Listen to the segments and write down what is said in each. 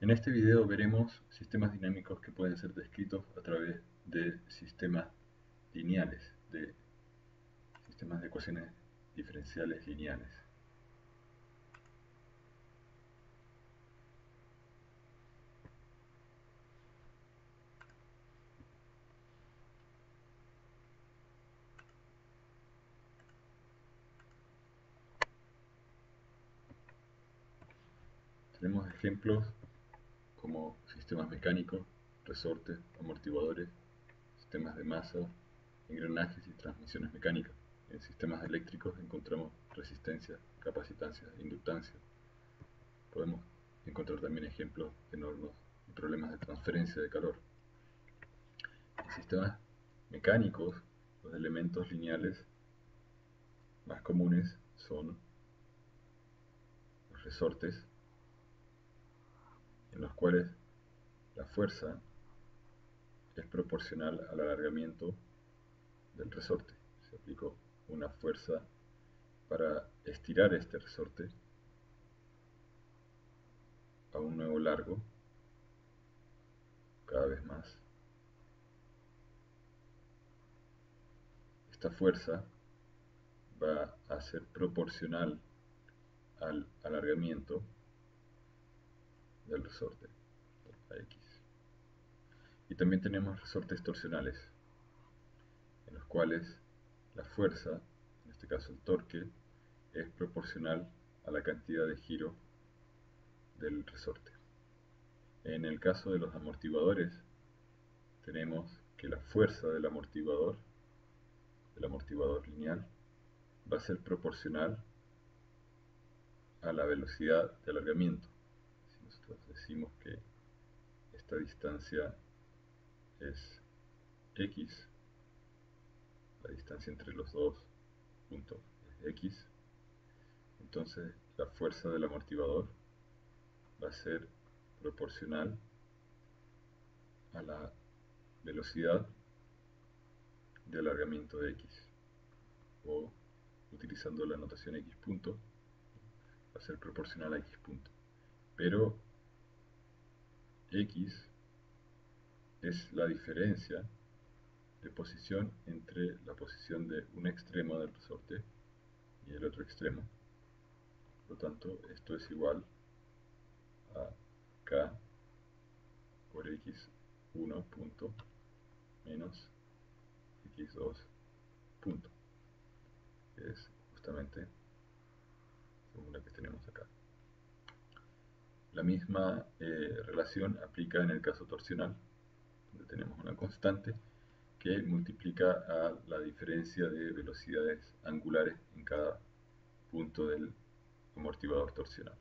En este video veremos sistemas dinámicos que pueden ser descritos a través de sistemas lineales, de sistemas de ecuaciones diferenciales lineales. Tenemos ejemplos como sistemas mecánicos, resortes, amortiguadores, sistemas de masa, engranajes y transmisiones mecánicas. En sistemas eléctricos encontramos resistencia, capacitancia e inductancia. Podemos encontrar también ejemplos en hornos y problemas de transferencia de calor. En sistemas mecánicos, los elementos lineales más comunes son los resortes, en los cuales la fuerza es proporcional al alargamiento del resorte. Se aplicó una fuerza para estirar este resorte a un nuevo largo, cada vez más. Esta fuerza va a ser proporcional al alargamiento del resorte, a X. Y también tenemos resortes torsionales, en los cuales la fuerza, en este caso el torque, es proporcional a la cantidad de giro del resorte. En el caso de los amortiguadores, tenemos que la fuerza del amortiguador lineal, va a ser proporcional a la velocidad de alargamiento. Si nosotros decimos que esta distancia es X, la distancia entre los dos puntos es X, entonces la fuerza del amortiguador va a ser proporcional a la velocidad de alargamiento de X, o utilizando la notación X punto, va a ser proporcional a X punto. Pero X es la diferencia de posición entre la posición de un extremo del resorte y el otro extremo. Por lo tanto, esto es igual a K por X1 punto menos X2 punto, que es justamente la fórmula que tenemos acá. La misma relación aplica en el caso torsional, donde tenemos una constante que multiplica a la diferencia de velocidades angulares en cada punto del amortiguador torsional.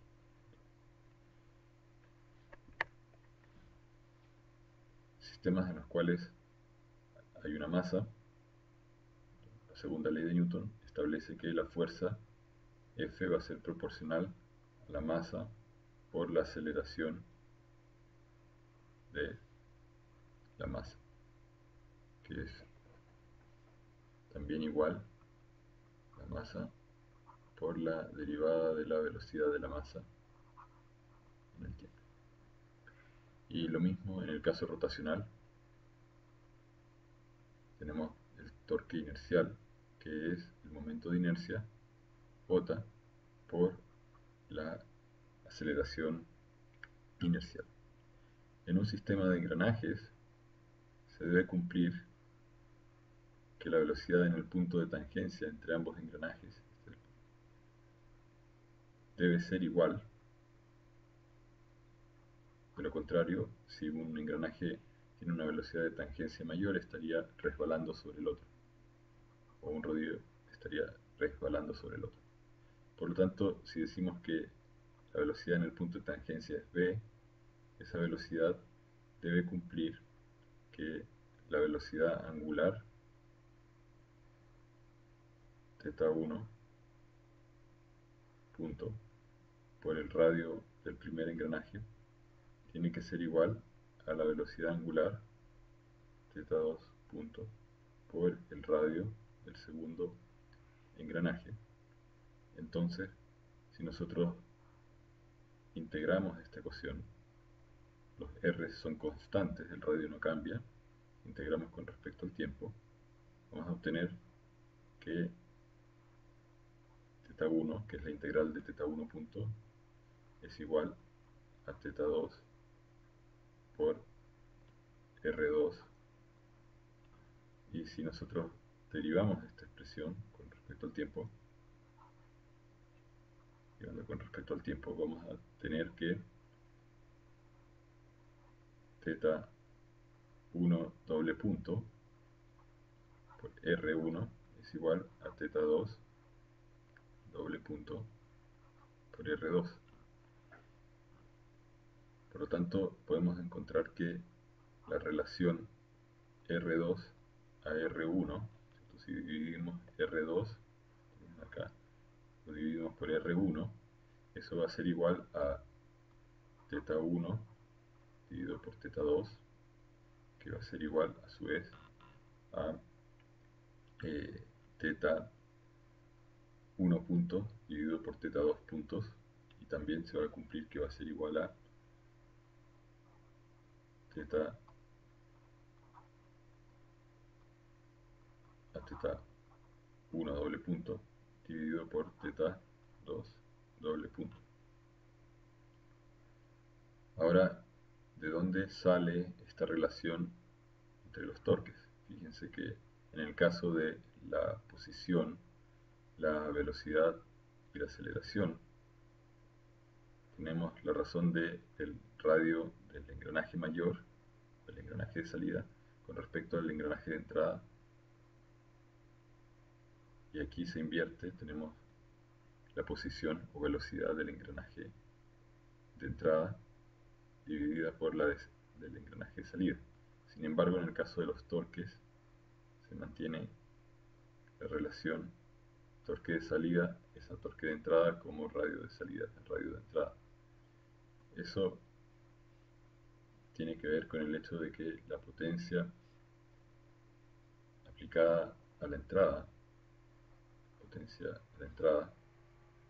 Sistemas en los cuales hay una masa, la segunda ley de Newton establece que la fuerza F va a ser proporcional a la masa por la aceleración de la masa, que es también igual la masa por la derivada de la velocidad de la masa en el tiempo. Y lo mismo en el caso rotacional, tenemos el torque inercial, que es el momento de inercia, J, por la aceleración inercial. En un sistema de engranajes se debe cumplir que la velocidad en el punto de tangencia entre ambos engranajes debe ser igual. De lo contrario, si un engranaje tiene una velocidad de tangencia mayor, estaría resbalando sobre el otro, o un rodillo estaría resbalando sobre el otro. Por lo tanto, si decimos que la velocidad en el punto de tangencia es v, esa velocidad debe cumplir que la velocidad angular θ1 punto por el radio del primer engranaje tiene que ser igual a la velocidad angular θ2 punto por el radio del segundo engranaje. Entonces, si nosotros integramos esta ecuación, los R son constantes, el radio no cambia, integramos con respecto al tiempo, vamos a obtener que θ1, que es la integral de θ1 punto, es igual a θ2 por R2. Y si nosotros derivamos esta expresión con respecto al tiempo, vamos a tener que θ1 doble punto por R1 es igual a θ2 doble punto por R2. Por lo tanto, podemos encontrar que la relación R2 a R1, si dividimos R2, acá, lo dividimos por R1, eso va a ser igual a θ1 dividido por θ2, que va a ser igual a su vez a θ1 puntos dividido por θ2 puntos, y también se va a cumplir que va a ser igual a θ1 doble punto dividido por θ2 doble punto. Ahora, ¿de dónde sale esta relación entre los torques? Fíjense que en el caso de la posición, la velocidad y la aceleración, tenemos la razón del radio del engranaje mayor, del engranaje de salida, con respecto al engranaje de entrada. Y aquí se invierte, tenemos la posición o velocidad del engranaje de entrada dividida por la del engranaje de salida. Sin embargo, en el caso de los torques, se mantiene la relación torque de salida es a torque de entrada como radio de salida es radio de entrada. Eso tiene que ver con el hecho de que la potencia aplicada a la entrada,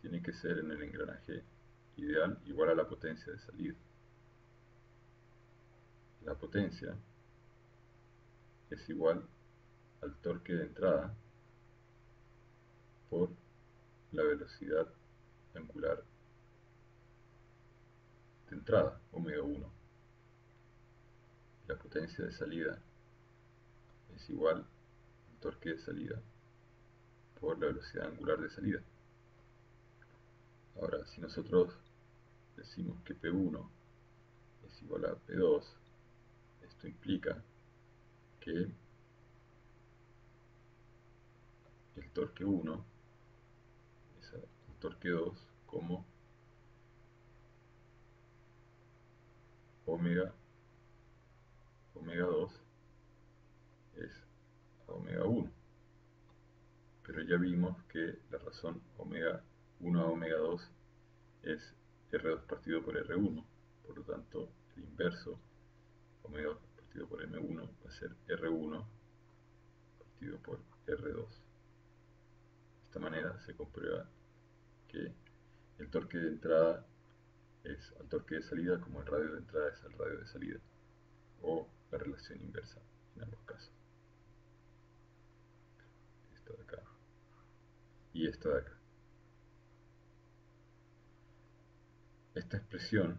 tiene que ser en el engranaje ideal igual a la potencia de salida. La potencia es igual al torque de entrada por la velocidad angular de entrada, omega 1. La potencia de salida es igual al torque de salida por la velocidad angular de salida. Ahora, si nosotros decimos que P1 es igual a P2, esto implica que el torque 1 es el torque 2 como omega 2 es a omega 1. Pero ya vimos que la razón omega 1 a omega 2 es R2 partido por R1. Por lo tanto, el inverso, omega 2 partido por M1, va a ser R1 partido por R2. De esta manera se comprueba que el torque de entrada es al torque de salida como el radio de entrada es al radio de salida, o la relación inversa en ambos casos. Esta de acá y esta de acá. Esta expresión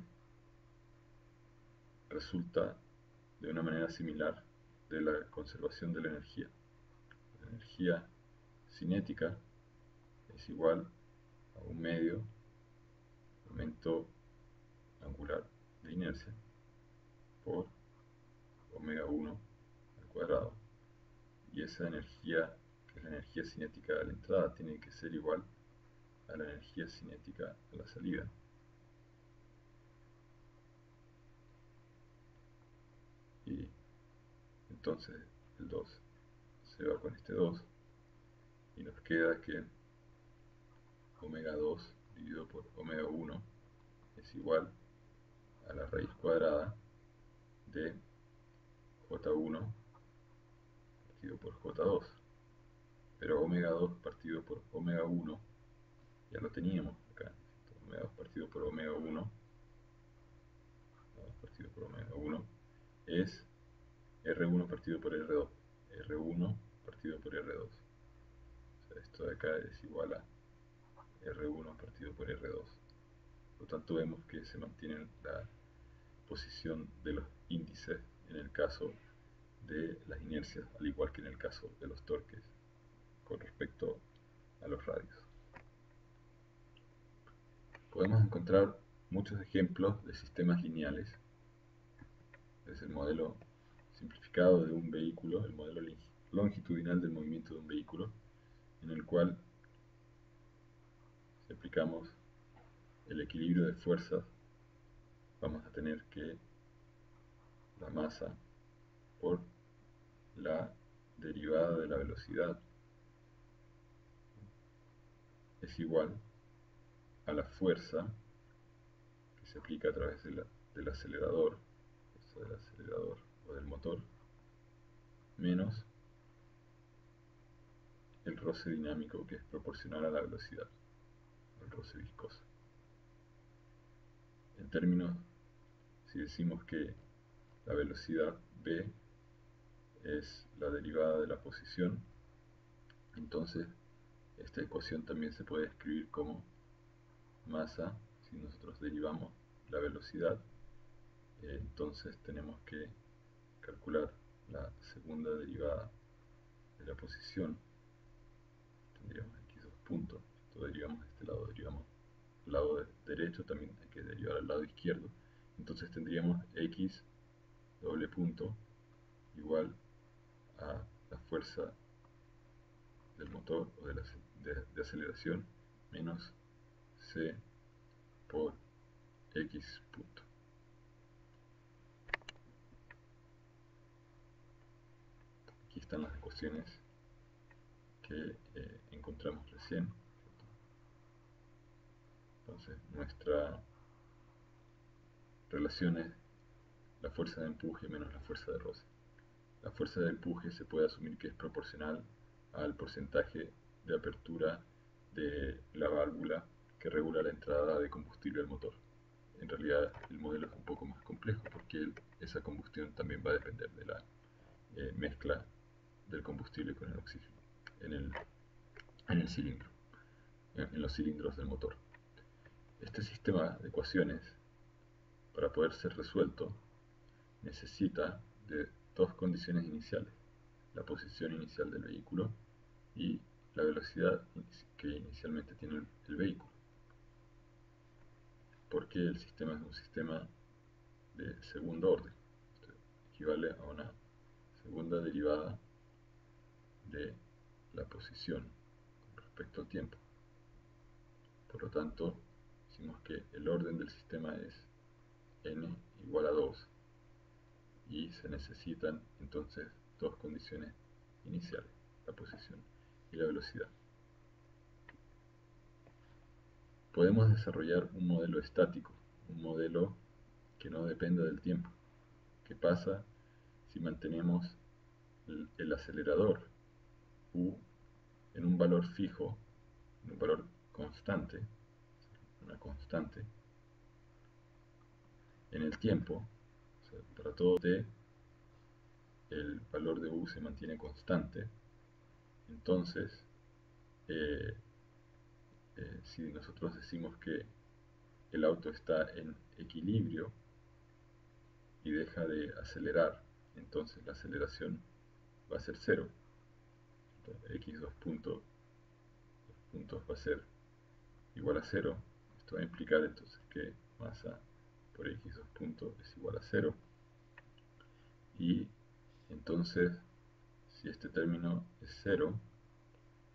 resulta de una manera similar de la conservación de la energía. La energía cinética es igual a un medio momento angular de inercia por omega 1 al cuadrado. Y esa energía, que es la energía cinética a la entrada, tiene que ser igual a la energía cinética a la salida. Y entonces el 2 se va con este 2 y nos queda que omega 2 dividido por omega 1 es igual a la raíz cuadrada de J1 partido por J2. Pero omega 2 partido por omega 1 ya lo teníamos acá. Entonces, omega 2 partido por omega 1 partido por omega 1 es R1 partido por R2. R1 partido por R2. O sea, esto de acá es igual a R1 partido por R2. Por lo tanto, vemos que se mantiene la posición de los índices en el caso de las inercias, al igual que en el caso de los torques con respecto a los radios. Podemos encontrar muchos ejemplos de sistemas lineales. Es el modelo simplificado de un vehículo, el modelo longitudinal del movimiento de un vehículo, en el cual, si aplicamos el equilibrio de fuerzas, vamos a tener que la masa por la derivada de la velocidad es igual a la fuerza que se aplica a través del acelerador, o del motor, menos el roce dinámico, que es proporcional a la velocidad, el roce viscoso. En términos, si decimos que la velocidad v es la derivada de la posición, entonces esta ecuación también se puede escribir como masa. Si nosotros derivamos la velocidad, entonces tenemos que calcular la segunda derivada de la posición. Tendríamos x2 puntos. Esto derivamos de este lado, derivamos al lado derecho, también hay que derivar al lado izquierdo. Entonces tendríamos x doble punto igual a la fuerza del motor o de aceleración menos c por x punto. Aquí están las ecuaciones que encontramos recién. Entonces nuestra relación es la fuerza de empuje menos la fuerza de roce. La fuerza de empuje se puede asumir que es proporcional al porcentaje de apertura de la válvula que regula la entrada de combustible al motor. En realidad el modelo es un poco más complejo porque esa combustión también va a depender de la mezcla del combustible con el oxígeno en el cilindro, en los cilindros del motor. Este sistema de ecuaciones, para poder ser resuelto, necesita de dos condiciones iniciales: la posición inicial del vehículo y la velocidad que inicialmente tiene el vehículo, porque el sistema es un sistema de segundo orden. Esto equivale a una segunda derivada de la posición con respecto al tiempo. Por lo tanto, decimos que el orden del sistema es n igual a 2 y se necesitan entonces dos condiciones iniciales: la posición y la velocidad. Podemos desarrollar un modelo estático, un modelo que no dependa del tiempo. ¿Qué pasa si mantenemos el acelerador u en un valor fijo, en un valor constante, una constante, en el tiempo? O sea, para todo t el valor de u se mantiene constante. Entonces, eh, si nosotros decimos que el auto está en equilibrio y deja de acelerar, entonces la aceleración va a ser 0. X2 puntos va a ser igual a 0. Esto va a implicar entonces que masa por x2 puntos es igual a 0. Y entonces, si este término es 0,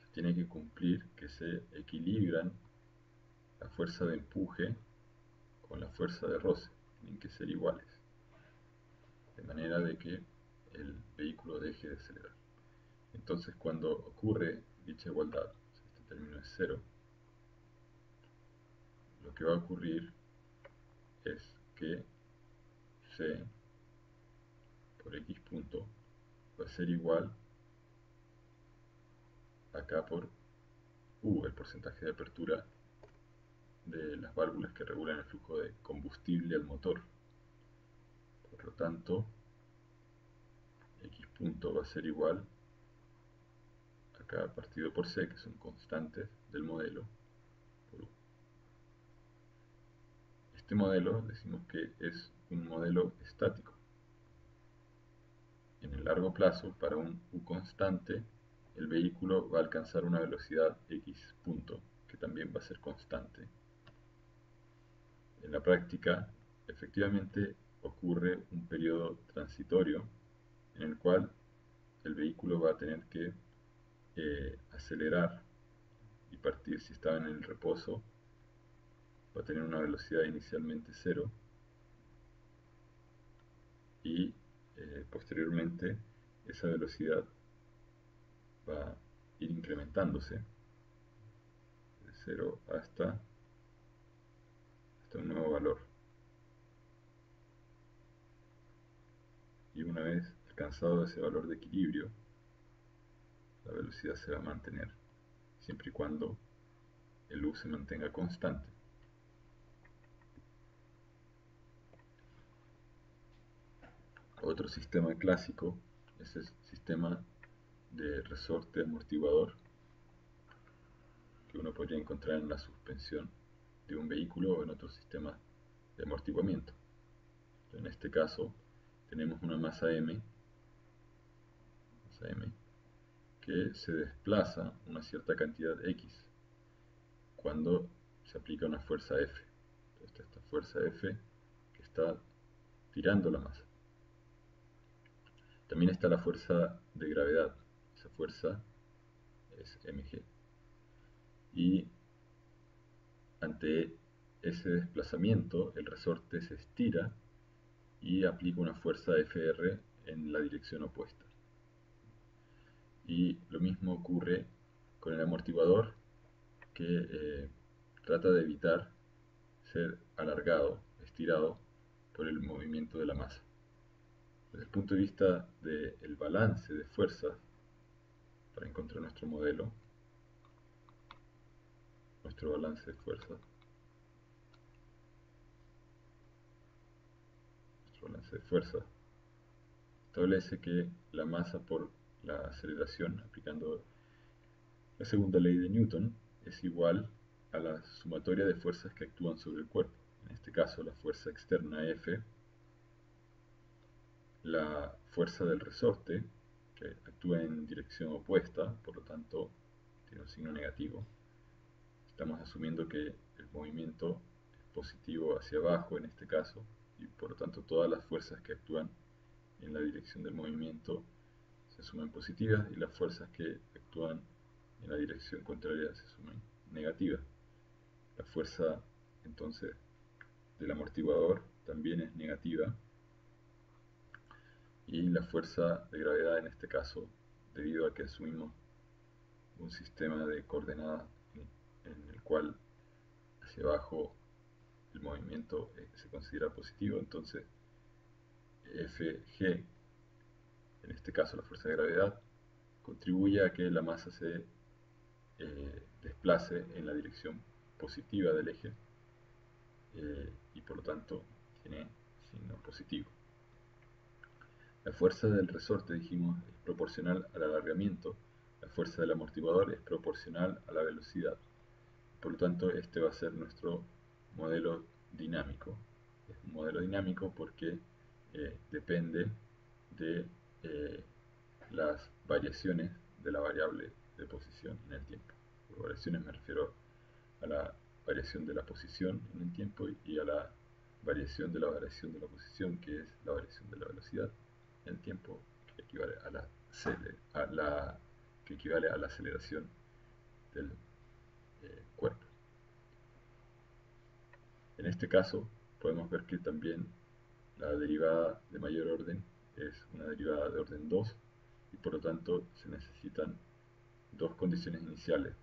se tiene que cumplir que se equilibran la fuerza de empuje con la fuerza de roce. Tienen que ser iguales, de manera de que el vehículo deje de acelerar. Entonces, cuando ocurre dicha igualdad, si este término es 0, lo que va a ocurrir es que C por X punto va a ser igual acá por U, el porcentaje de apertura de las válvulas que regulan el flujo de combustible al motor. Por lo tanto, x punto va a ser igual a k partido por c, que son constantes del modelo, por u. Este modelo decimos que es un modelo estático. En el largo plazo, para un u constante, el vehículo va a alcanzar una velocidad x punto, que también va a ser constante. En la práctica, efectivamente ocurre un periodo transitorio en el cual el vehículo va a tener que acelerar y partir. Si estaba en el reposo, va a tener una velocidad inicialmente cero y posteriormente esa velocidad va a ir incrementándose de cero hasta un nuevo valor. Y una vez alcanzado ese valor de equilibrio, la velocidad se va a mantener, siempre y cuando el u se mantenga constante. Otro sistema clásico es el sistema de resorte amortiguador, que uno podría encontrar en la suspensión de un vehículo o en otros sistemas de amortiguamiento. En este caso tenemos una masa m que se desplaza una cierta cantidad x cuando se aplica una fuerza F. Entonces, esta fuerza F que está tirando la masa. También está la fuerza de gravedad. Esa fuerza es mg. Y ante ese desplazamiento, el resorte se estira y aplica una fuerza Fr en la dirección opuesta. Y lo mismo ocurre con el amortiguador, que trata de evitar ser alargado, estirado por el movimiento de la masa. Desde el punto de vista del balance de fuerzas, para encontrar nuestro modelo, nuestro balance de fuerzas, establece que la masa por la aceleración, aplicando la segunda ley de Newton, es igual a la sumatoria de fuerzas que actúan sobre el cuerpo. En este caso, la fuerza externa F, la fuerza del resorte, que actúa en dirección opuesta, por lo tanto tiene un signo negativo. Estamos asumiendo que el movimiento es positivo hacia abajo en este caso, y por lo tanto todas las fuerzas que actúan en la dirección del movimiento se asumen positivas, y las fuerzas que actúan en la dirección contraria se asumen negativas. La fuerza entonces del amortiguador también es negativa, y la fuerza de gravedad en este caso, debido a que asumimos un sistema de coordenadas en el cual hacia abajo el movimiento se considera positivo, entonces Fg, en este caso la fuerza de gravedad, contribuye a que la masa se desplace en la dirección positiva del eje, y por lo tanto tiene signo positivo. La fuerza del resorte, dijimos, es proporcional al alargamiento. La fuerza del amortiguador es proporcional a la velocidad. Por lo tanto, este va a ser nuestro modelo dinámico. Es un modelo dinámico porque depende de las variaciones de la variable de posición en el tiempo. Por variaciones me refiero a la variación de la posición en el tiempo y a la variación de la posición, que es la variación de la velocidad en el tiempo, que equivale a la aceleración del cuerpo. En este caso podemos ver que también la derivada de mayor orden es una derivada de orden 2, y por lo tanto se necesitan dos condiciones iniciales: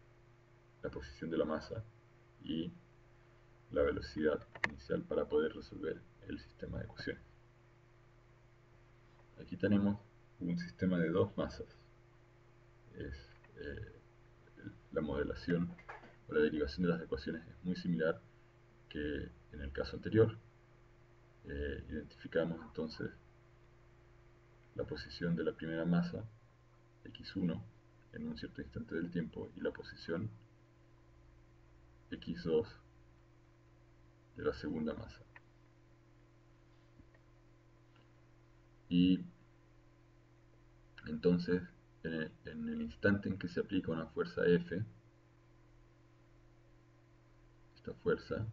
la posición de la masa y la velocidad inicial, para poder resolver el sistema de ecuaciones. Aquí tenemos un sistema de dos masas. Eh, la modelación o la derivación de las ecuaciones es muy similar que en el caso anterior. identificamos entonces la posición de la primera masa, x1, en un cierto instante del tiempo, y la posición x2 de la segunda masa. Y entonces, en el instante en que se aplica una fuerza F, esta fuerza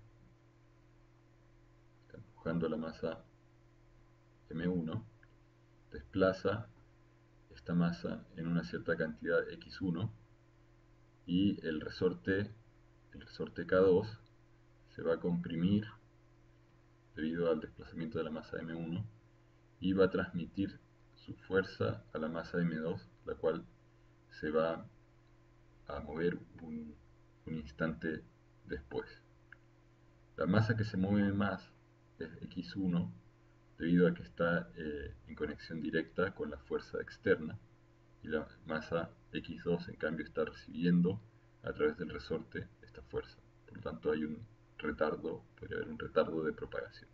está empujando la masa M1, desplaza esta masa en una cierta cantidad x1, y el resorte K2 se va a comprimir debido al desplazamiento de la masa M1 y va a transmitir su fuerza a la masa M2, la cual se va a mover un instante después. La masa que se mueve más es x1 debido a que está en conexión directa con la fuerza externa, y la masa x2 en cambio está recibiendo a través del resorte esta fuerza. Por lo tanto hay un retardo, podría haber un retardo de propagación.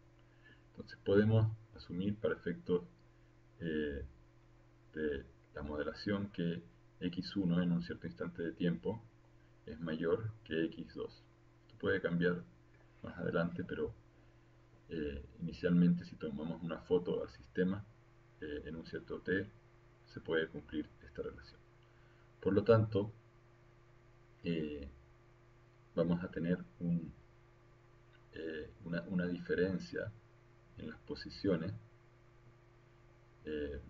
Entonces podemos asumir para efectos de la modelación que x1 en un cierto instante de tiempo es mayor que x2. Esto puede cambiar más adelante, pero inicialmente si tomamos una foto al sistema en un cierto t, se puede cumplir esta relación. Por lo tanto, vamos a tener una diferencia en las posiciones eh,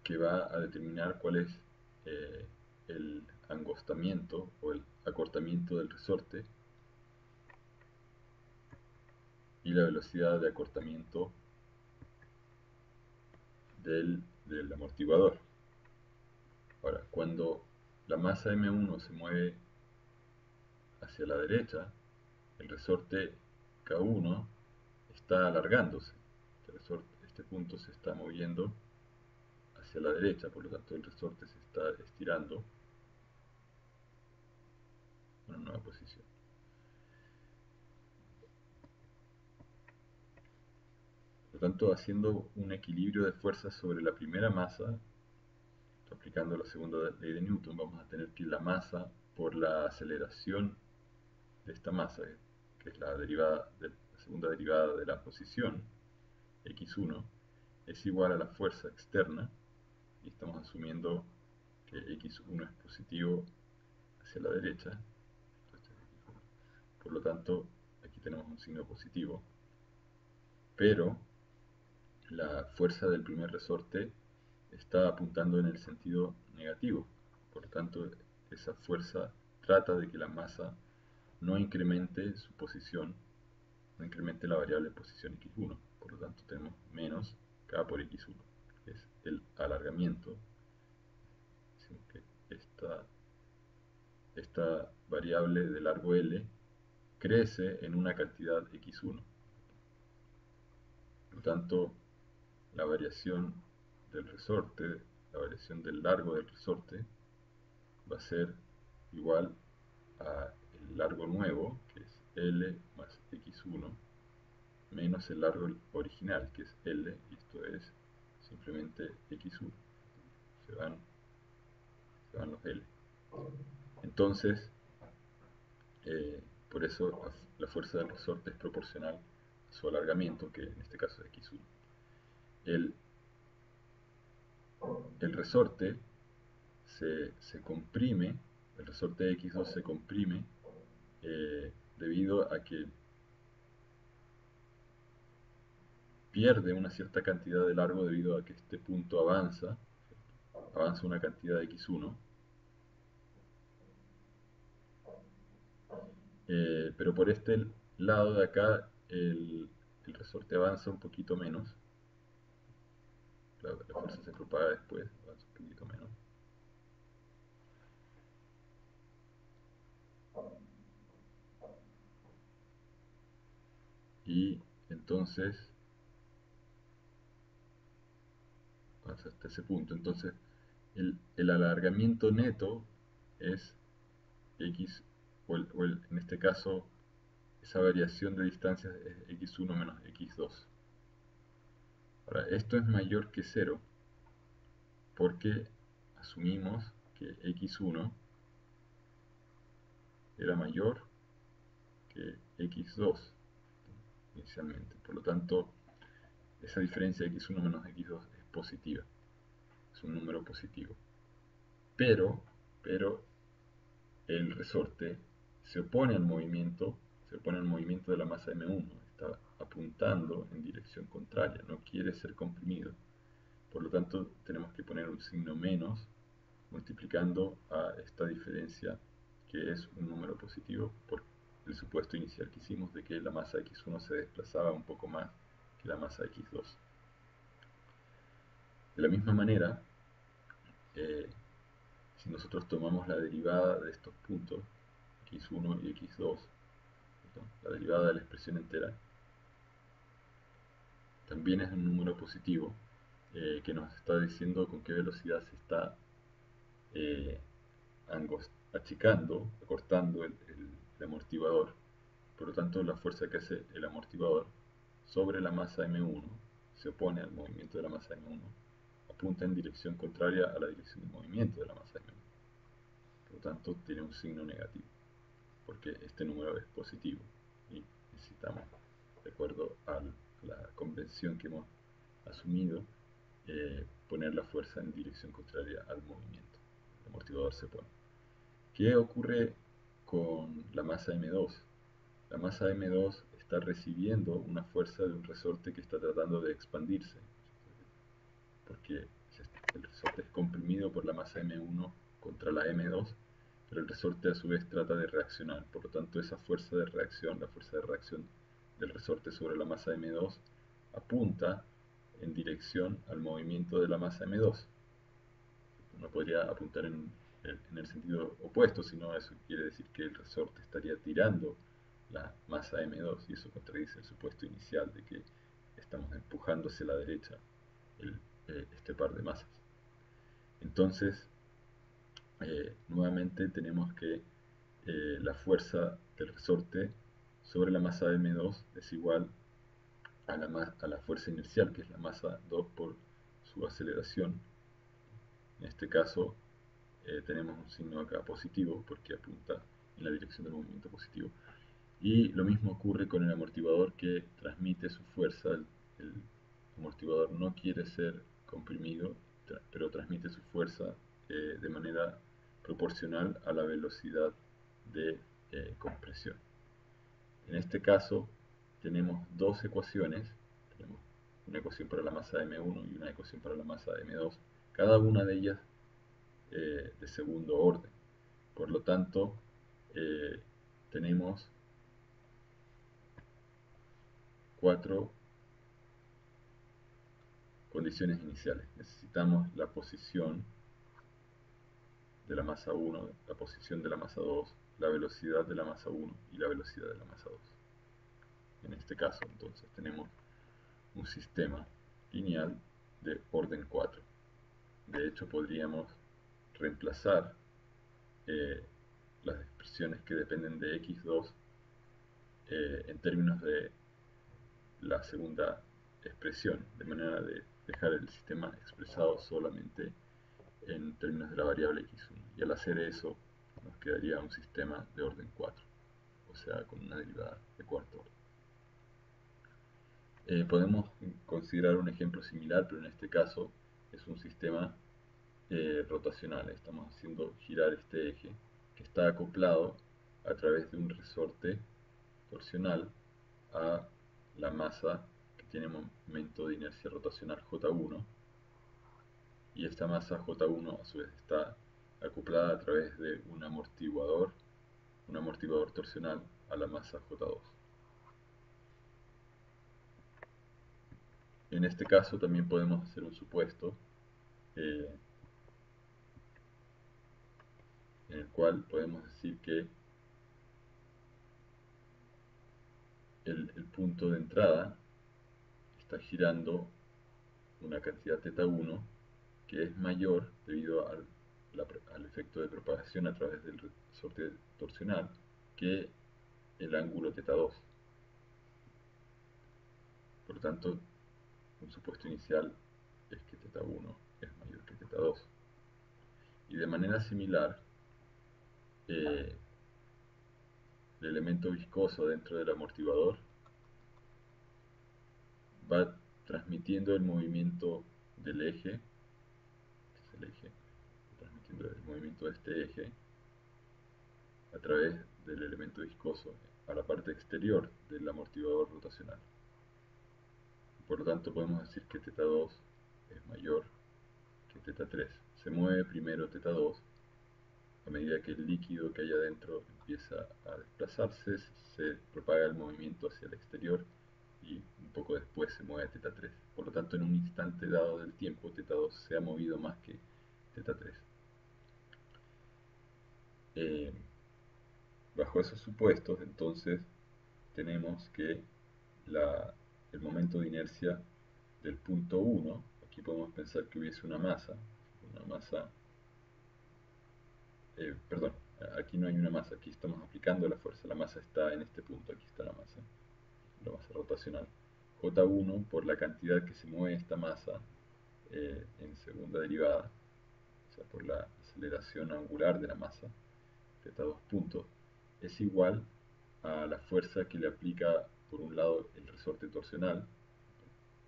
que va a determinar cuál es el angostamiento o el acortamiento del resorte y la velocidad de acortamiento del amortiguador. Ahora, cuando la masa M1 se mueve hacia la derecha, el resorte K1 está alargándose. Este punto se está moviendo hacia la derecha, por lo tanto el resorte se está estirando a una nueva posición. Por lo tanto, haciendo un equilibrio de fuerzas sobre la primera masa, aplicando la segunda ley de Newton, vamos a tener que la masa por la aceleración de esta masa, que es la segunda derivada de la posición, x1, es igual a la fuerza externa, y estamos asumiendo que x1 es positivo hacia la derecha, por lo tanto aquí tenemos un signo positivo, pero la fuerza del primer resorte está apuntando en el sentido negativo, por lo tanto esa fuerza trata de que la masa no incremente su posición, no incremente la variable posición x1, por lo tanto tenemos menos k por x1, que es el alargamiento. Decimos que esta variable de largo L crece en una cantidad x1, por lo tanto la variación del resorte, la variación del largo del resorte va a ser igual a el largo nuevo, que es L más x1, menos el largo original, que es L, y esto es simplemente x1. Se van los L. Entonces, por eso la fuerza del resorte es proporcional a su alargamiento, que en este caso es x1. El resorte se comprime, el resorte x2 se comprime debido a que pierde una cierta cantidad de largo debido a que este punto avanza una cantidad de x1, pero por este lado de acá el resorte avanza un poquito menos, la fuerza se propaga después, avanza un poquito menos. Y entonces hasta ese punto. Entonces, el alargamiento neto es x, en este caso esa variación de distancias es x1 menos x2. Ahora, esto es mayor que 0 porque asumimos que x1 era mayor que x2 inicialmente. Por lo tanto, esa diferencia de x1 menos x2 es positiva, es un número positivo. Pero el resorte se opone al movimiento, de la masa m1, está apuntando en dirección contraria, no quiere ser comprimido. Por lo tanto, tenemos que poner un signo menos multiplicando a esta diferencia, que es un número positivo, por el supuesto inicial que hicimos de que la masa x1 se desplazaba un poco más que la masa x2. De la misma manera, si nosotros tomamos la derivada de estos puntos, x1 y x2, la derivada de la expresión entera, también es un número positivo que nos está diciendo con qué velocidad se está eh, achicando, acortando el amortiguador. Por lo tanto, la fuerza que hace el amortiguador sobre la masa m1 se opone al movimiento de la masa m1, apunta en dirección contraria a la dirección de movimiento de la masa m1. Por lo tanto, tiene un signo negativo, porque este número es positivo y necesitamos, de acuerdo a la convención que hemos asumido, poner la fuerza en dirección contraria al movimiento. El amortiguador se pone. ¿Qué ocurre con la masa m2? La masa m2 está recibiendo una fuerza de un resorte que está tratando de expandirse, porque el resorte es comprimido por la masa m1 contra la m2, pero el resorte a su vez trata de reaccionar. Por lo tanto, esa fuerza de reacción, la fuerza de reacción del resorte sobre la masa m2, apunta en dirección al movimiento de la masa m2. No podría apuntar en el sentido opuesto, sino eso quiere decir que el resorte estaría tirando la masa m2, y eso contradice el supuesto inicial de que estamos empujando hacia la derecha este par de masas. Entonces, nuevamente tenemos que la fuerza del resorte sobre la masa m2 es igual a la fuerza inercial, que es la masa 2 por su aceleración. En este caso, tenemos un signo acá positivo porque apunta en la dirección del movimiento positivo. Y lo mismo ocurre con el amortiguador, que transmite su fuerza. El amortiguador no quiere ser comprimido, pero transmite su fuerza de manera proporcional a la velocidad de compresión. En este caso tenemos dos ecuaciones, tenemos una ecuación para la masa m1 y una ecuación para la masa m2, cada una de ellas de segundo orden. Por lo tanto, tenemos cuatro condiciones iniciales. Necesitamos la posición de la masa 1, la posición de la masa 2, la velocidad de la masa 1 y la velocidad de la masa 2. En este caso, entonces, tenemos un sistema lineal de orden 4. De hecho, podríamos reemplazar las expresiones que dependen de x2 en términos de la segunda expresión, de manera de dejar el sistema expresado solamente en términos de la variable x1. Y al hacer eso, nos quedaría un sistema de orden 4, o sea, con una derivada de cuarto orden. Podemos considerar un ejemplo similar, pero en este caso es un sistema rotacional. Estamos haciendo girar este eje que está acoplado a través de un resorte torsional a la masa que tiene momento de inercia rotacional J1, y esta masa J1 a su vez está acoplada a través de un amortiguador torsional a la masa J2. En este caso también podemos hacer un supuesto en el cual podemos decir que el punto de entrada está girando una cantidad θ1 que es mayor debido al efecto de propagación a través del resorte torsional que el ángulo θ2. Por lo tanto, un supuesto inicial es que θ1 es mayor que θ2. Y de manera similar, el elemento viscoso dentro del amortiguador va transmitiendo el movimiento del eje, que es el eje, transmitiendo el movimiento de este eje a través del elemento viscoso a la parte exterior del amortiguador rotacional. Por lo tanto, podemos decir que θ2 es mayor que θ3. Se mueve primero θ2 a medida que el líquido que hay adentro empieza a desplazarse, se propaga el movimiento hacia el exterior y un poco después se mueve a θ3. Por lo tanto, en un instante dado del tiempo, θ2 se ha movido más que θ3. Bajo esos supuestos, entonces, tenemos que el momento de inercia del punto 1, aquí podemos pensar que hubiese una masa, perdón, aquí no hay una masa, aquí estamos aplicando la fuerza, la masa está en este punto, aquí está la masa rotacional. J1 por la cantidad que se mueve esta masa en segunda derivada, o sea, por la aceleración angular de la masa, θ2 puntos, es igual a la fuerza que le aplica por un lado el resorte torsional,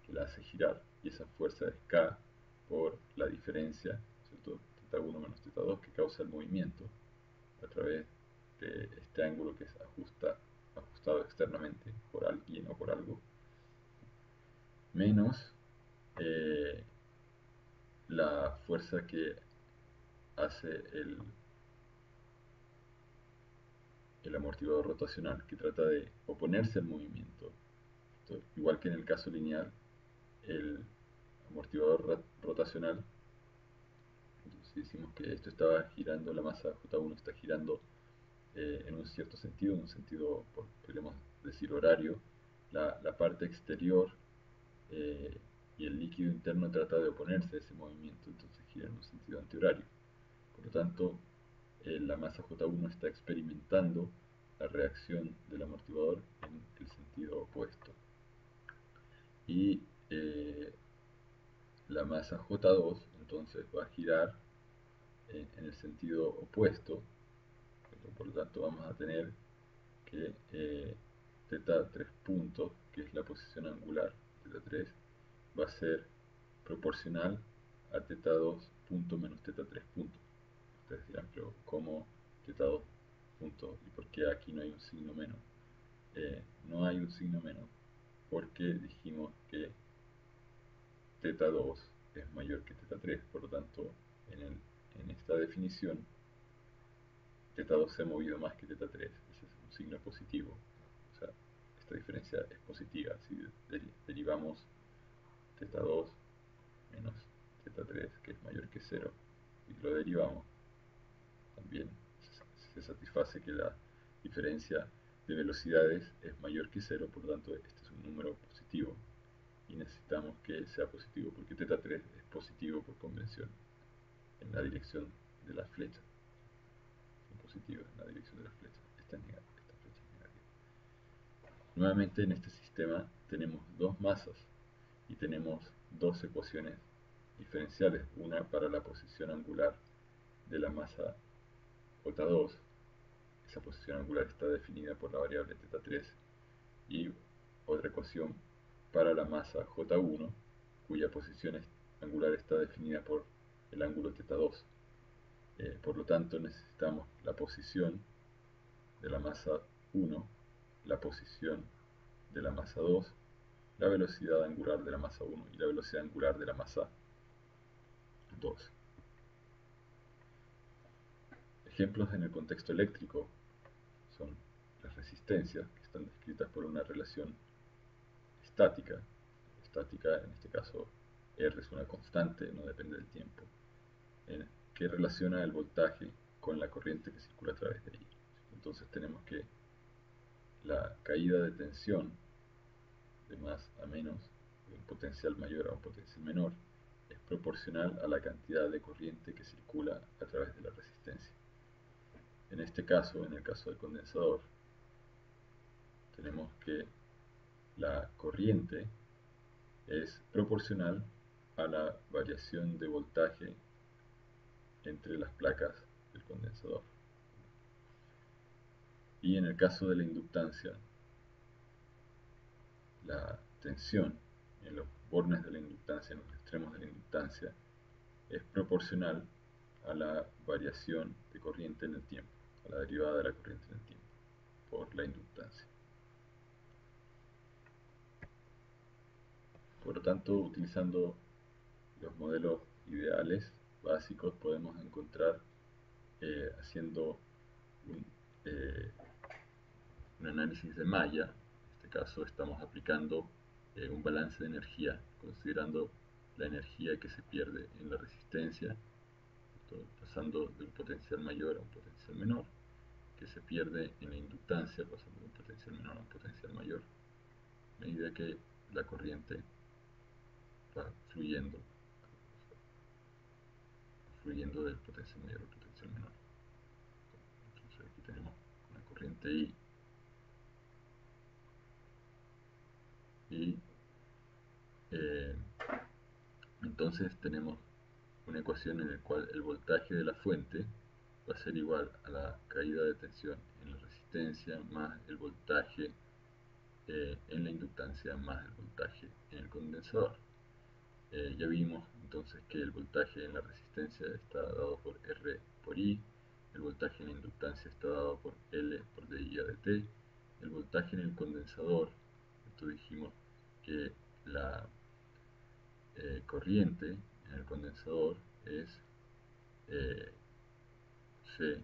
que la hace girar, y esa fuerza es K por la diferencia, ¿cierto? θ1 menos θ2, que causa el movimiento a través de este ángulo que es ajustado externamente por alguien o por algo, menos la fuerza que hace el amortiguador rotacional, que trata de oponerse al movimiento. Entonces, igual que en el caso lineal, el amortiguador rotacional, si decimos que esto estaba girando, la masa J1 está girando en un cierto sentido, en un sentido, podríamos decir, horario, la parte exterior y el líquido interno trata de oponerse a ese movimiento, entonces gira en un sentido antihorario. Por lo tanto, la masa J1 está experimentando la reacción del amortiguador en el sentido opuesto. Y la masa J2 entonces va a girar en el sentido opuesto. Por lo tanto, vamos a tener que θ3 puntos, que es la posición angular, θ3, va a ser proporcional a θ2 punto menos θ3 punto. Ustedes dirán, pero ¿cómo θ2 punto? ¿Y por qué aquí no hay un signo menos? No hay un signo menos porque dijimos que θ2 es mayor que θ3, por lo tanto, en esta definición, θ2 se ha movido más que θ3, ese es un signo positivo, o sea, esta diferencia es positiva, si derivamos θ2 menos θ3, que es mayor que 0, y lo derivamos, también se satisface que la diferencia de velocidades es mayor que 0, por lo tanto este es un número positivo y necesitamos que sea positivo porque θ3 es positivo por convención en la dirección de la flecha, son positivos en la dirección de la flecha, esta flecha es negativa. Nuevamente en este sistema tenemos dos masas y tenemos dos ecuaciones diferenciales, una para la posición angular de la masa J2, esa posición angular está definida por la variable θ3, y otra ecuación para la masa J1, cuya posición angular está definida por el ángulo θ2. Por lo tanto, necesitamos la posición de la masa 1, la posición de la masa 2, la velocidad angular de la masa 1 y la velocidad angular de la masa 2. Ejemplos en el contexto eléctrico son las resistencias, que están descritas por una relación estática. Estática, en este caso, R es una constante, no depende del tiempo, que relaciona el voltaje con la corriente que circula a través de ella. Entonces tenemos que la caída de tensión de más a menos, de un potencial mayor a un potencial menor, es proporcional a la cantidad de corriente que circula a través de la resistencia. En este caso, en el caso del condensador, tenemos que la corriente es proporcional a la variación de voltaje entre las placas del condensador. Y en el caso de la inductancia, la tensión en los bornes de la inductancia, en los extremos de la inductancia, es proporcional a la variación de corriente en el tiempo, a la derivada de la corriente en el tiempo, por la inductancia. Por lo tanto, utilizando los modelos ideales básicos, podemos encontrar, haciendo un, eh, un análisis de malla. En este caso estamos aplicando un balance de energía, considerando la energía que se pierde en la resistencia, pasando de un potencial mayor a un potencial menor, que se pierde en la inductancia, pasando de un potencial menor a un potencial mayor, a medida que la corriente va fluyendo del potencial mayor al potencial menor. Entonces aquí tenemos una corriente I y entonces tenemos una ecuación en la cual el voltaje de la fuente va a ser igual a la caída de tensión en la resistencia más el voltaje en la inductancia más el voltaje en el condensador. Ya vimos entonces que el voltaje en la resistencia está dado por R por I, el voltaje en la inductancia está dado por L por dI a dt, el voltaje en el condensador, entonces dijimos que la corriente en el condensador es C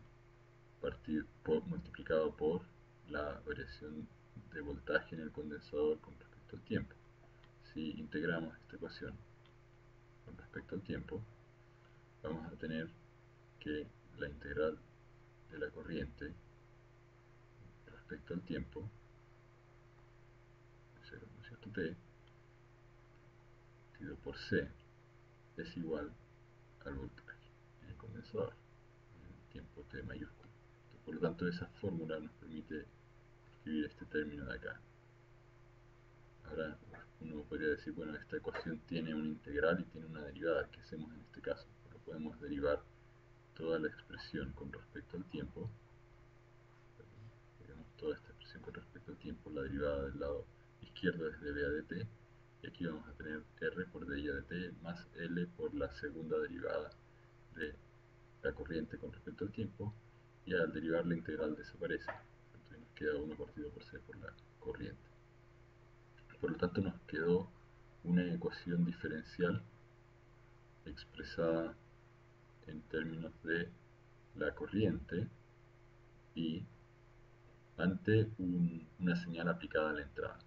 multiplicado por la variación de voltaje en el condensador con respecto al tiempo. Si integramos esta ecuación con respecto al tiempo, vamos a tener que la integral de la corriente respecto al tiempo, T, dividido por C, es igual al voltaje en el condensador, en el tiempo T mayúsculo. Por lo tanto, esa fórmula nos permite escribir este término de acá. Ahora uno podría decir, bueno, esta ecuación tiene una integral y tiene una derivada. ¿Qué hacemos en este caso? Bueno, podemos derivar toda la expresión con respecto al tiempo. Digamos, toda esta expresión con respecto al tiempo, la derivada del lado izquierdo es dv a dt. Y aquí vamos a tener R por dI a dt más L por la segunda derivada de la corriente con respecto al tiempo. Y al derivar la integral desaparece. Entonces nos queda 1 partido por C por la corriente. Por lo tanto nos quedó una ecuación diferencial expresada en términos de la corriente y ante una señal aplicada a la entrada.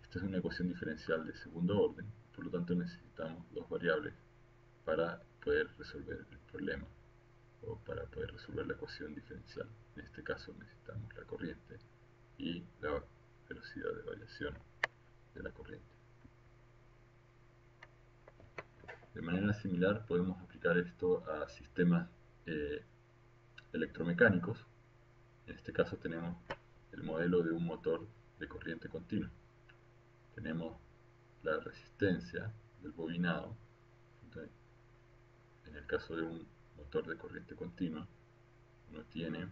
Esta es una ecuación diferencial de segundo orden, por lo tanto necesitamos dos variables para poder resolver el problema o para poder resolver la ecuación diferencial. En este caso necesitamos la corriente y la velocidad de variación de la corriente. De manera similar podemos aplicar esto a sistemas electromecánicos. En este caso tenemos el modelo de un motor de corriente continua. Tenemos la resistencia del bobinado. Entonces, en el caso de un motor de corriente continua, uno tiene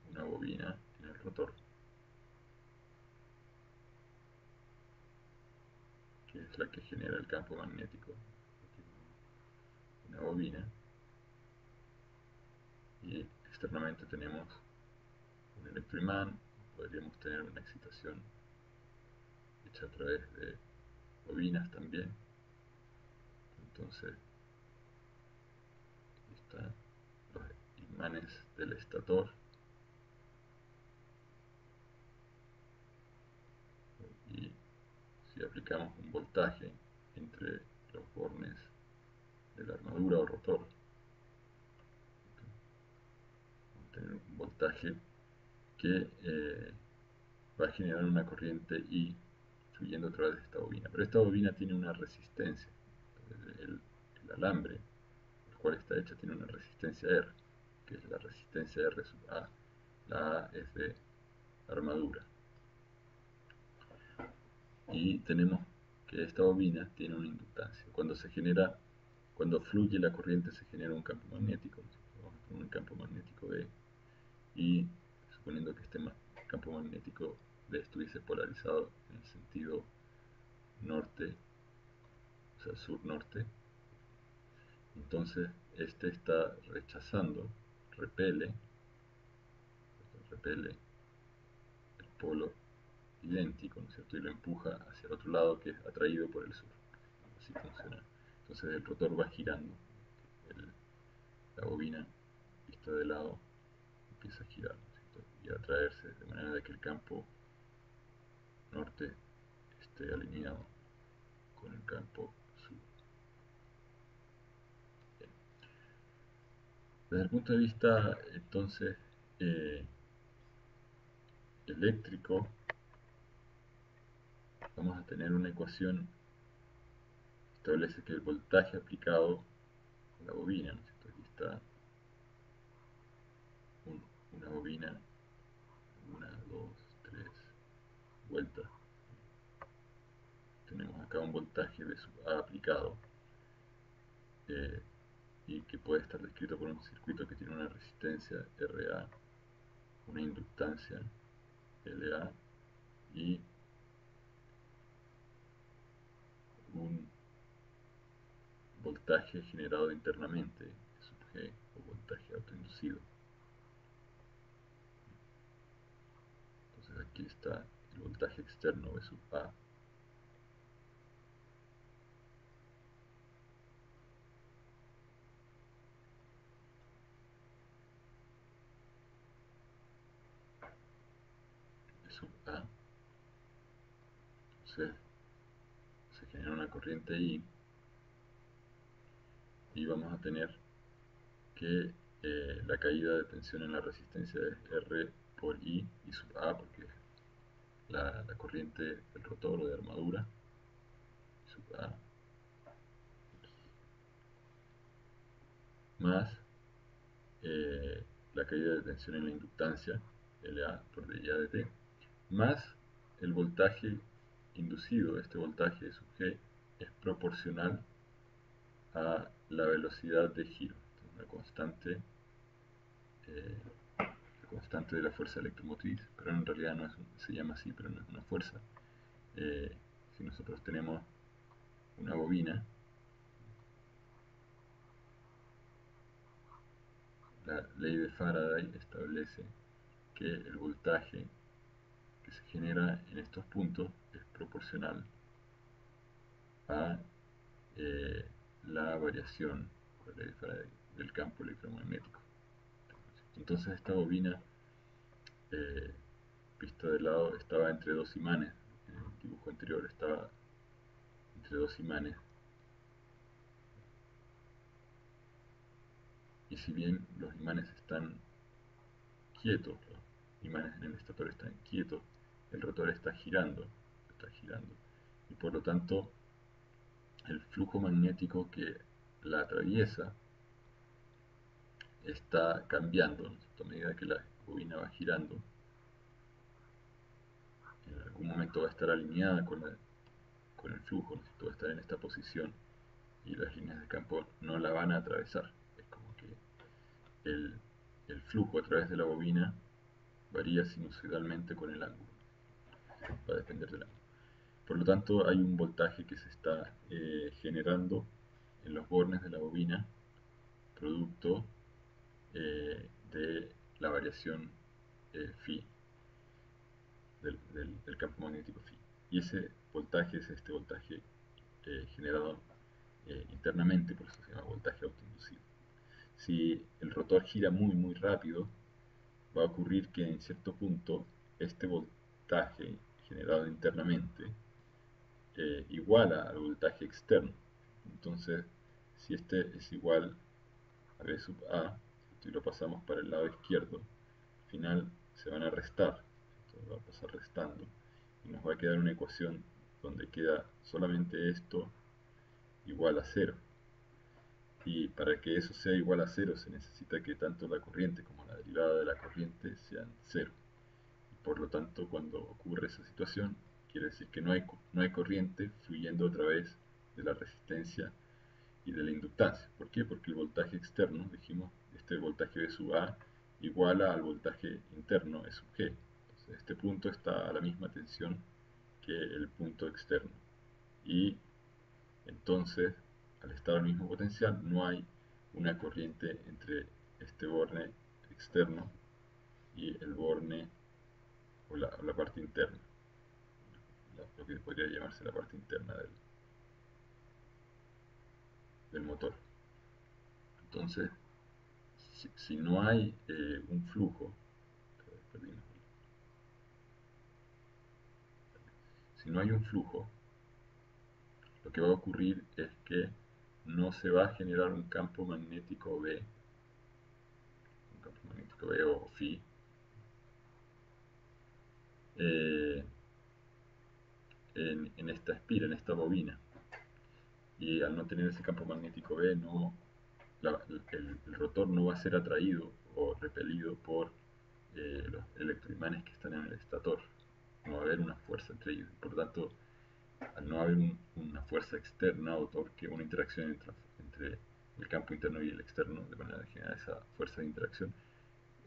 una bobina en el rotor, que es la que genera el campo magnético. Una bobina, y externamente tenemos un electroimán. Podríamos tener una excitación hecha a través de bobinas también. Entonces, aquí están los imanes del estator, y si aplicamos un voltaje entre los bornes de la armadura o rotor, vamos a tener un voltaje que va a generar una corriente I fluyendo a través de esta bobina. Pero esta bobina tiene una resistencia. El alambre, el cual está hecho, tiene una resistencia R, que es la resistencia R sub A. La A es de armadura. y tenemos que esta bobina tiene una inductancia. Cuando fluye la corriente se genera un campo magnético. Vamos a poner un campo magnético B y suponiendo que este campo magnético B estuviese polarizado en el sentido norte, o sea, sur-norte, entonces este está rechazando, repele, repele el polo idéntico, ¿no es cierto? Y lo empuja hacia el otro lado que es atraído por el sur. Así funciona. Entonces el rotor va girando, la bobina vista de lado empieza a girar, ¿no es cierto? Y a atraerse de manera de que el campo norte esté alineado con el campo sur. Bien. Desde el punto de vista entonces eh, eléctrico, vamos a tener una ecuación que establece que el voltaje aplicado a la bobina, ¿no es cierto? Aquí está una bobina, 1, 2, 3 vueltas. Tenemos acá un voltaje V sub A aplicado eh, y que puede estar descrito por un circuito que tiene una resistencia RA, una inductancia LA y un voltaje generado internamente, sub G, o voltaje autoinducido. Entonces aquí está el voltaje externo V sub A. V sub A. Entonces se genera una corriente I y vamos a tener que la caída de tensión en la resistencia es R por I sub A, porque es la corriente del rotor o de armadura, I sub A, más la caída de tensión en la inductancia, LA por dA de T, más el voltaje inducido. Este voltaje sub G es proporcional a la velocidad de giro. Entonces, la constante de la fuerza electromotriz, pero en realidad no es se llama así, pero no es una fuerza. Si nosotros tenemos una bobina, la ley de Faraday establece que el voltaje que se genera en estos puntos es proporcional a la variación por la ley de Faraday del campo electromagnético. Entonces esta bobina eh, vista de lado estaba entre dos imanes. En el dibujo anterior estaba entre dos imanes. Y si bien los imanes están quietos, los imanes en el estator están quietos, el rotor está girando, y por lo tanto el flujo magnético que la atraviesa está cambiando, ¿no? A medida que la bobina va girando, en algún momento va a estar alineada con el flujo, ¿no? Va a estar en esta posición y las líneas de campo no la van a atravesar. Es como que el, el flujo a través de la bobina varía sinusoidalmente con el ángulo, va a depender del ángulo. Por lo tanto, hay un voltaje que se está generando en los bornes de la bobina, producto de la variación phi del campo magnético phi. Y ese voltaje es este voltaje generado internamente, por eso se llama voltaje autoinducido. Si el rotor gira muy rápido, va a ocurrir que en cierto punto este voltaje generado internamente iguala al voltaje externo. Entonces, si este es igual a B sub A, y lo pasamos para el lado izquierdo, al final se van a restar, entonces va a pasar restando, y nos va a quedar una ecuación donde queda solamente esto igual a cero. Y para que eso sea igual a cero se necesita que tanto la corriente como la derivada de la corriente sean cero. Y por lo tanto, cuando ocurre esa situación, Quiere decir que no hay corriente fluyendo a través de la resistencia y de la inductancia. ¿Por qué? Porque el voltaje externo, dijimos, este voltaje V sub A iguala al voltaje interno E sub G. Entonces, este punto está a la misma tensión que el punto externo. Y entonces, al estar al mismo potencial, no hay una corriente entre este borne externo y el borne o la parte interna, lo que podría llamarse la parte interna del motor. Entonces, si no hay un flujo, si no hay un flujo, lo que va a ocurrir es que no se va a generar un campo magnético B, o phi, eh, en esta espira, en esta bobina. Y al no tener ese campo magnético B, el rotor no va a ser atraído o repelido por los electroimanes que están en el estator. No va a haber una fuerza entre ellos. Por lo tanto, al no haber una fuerza externa o torque, una interacción entre el campo interno y el externo, de manera que genera esa fuerza de interacción,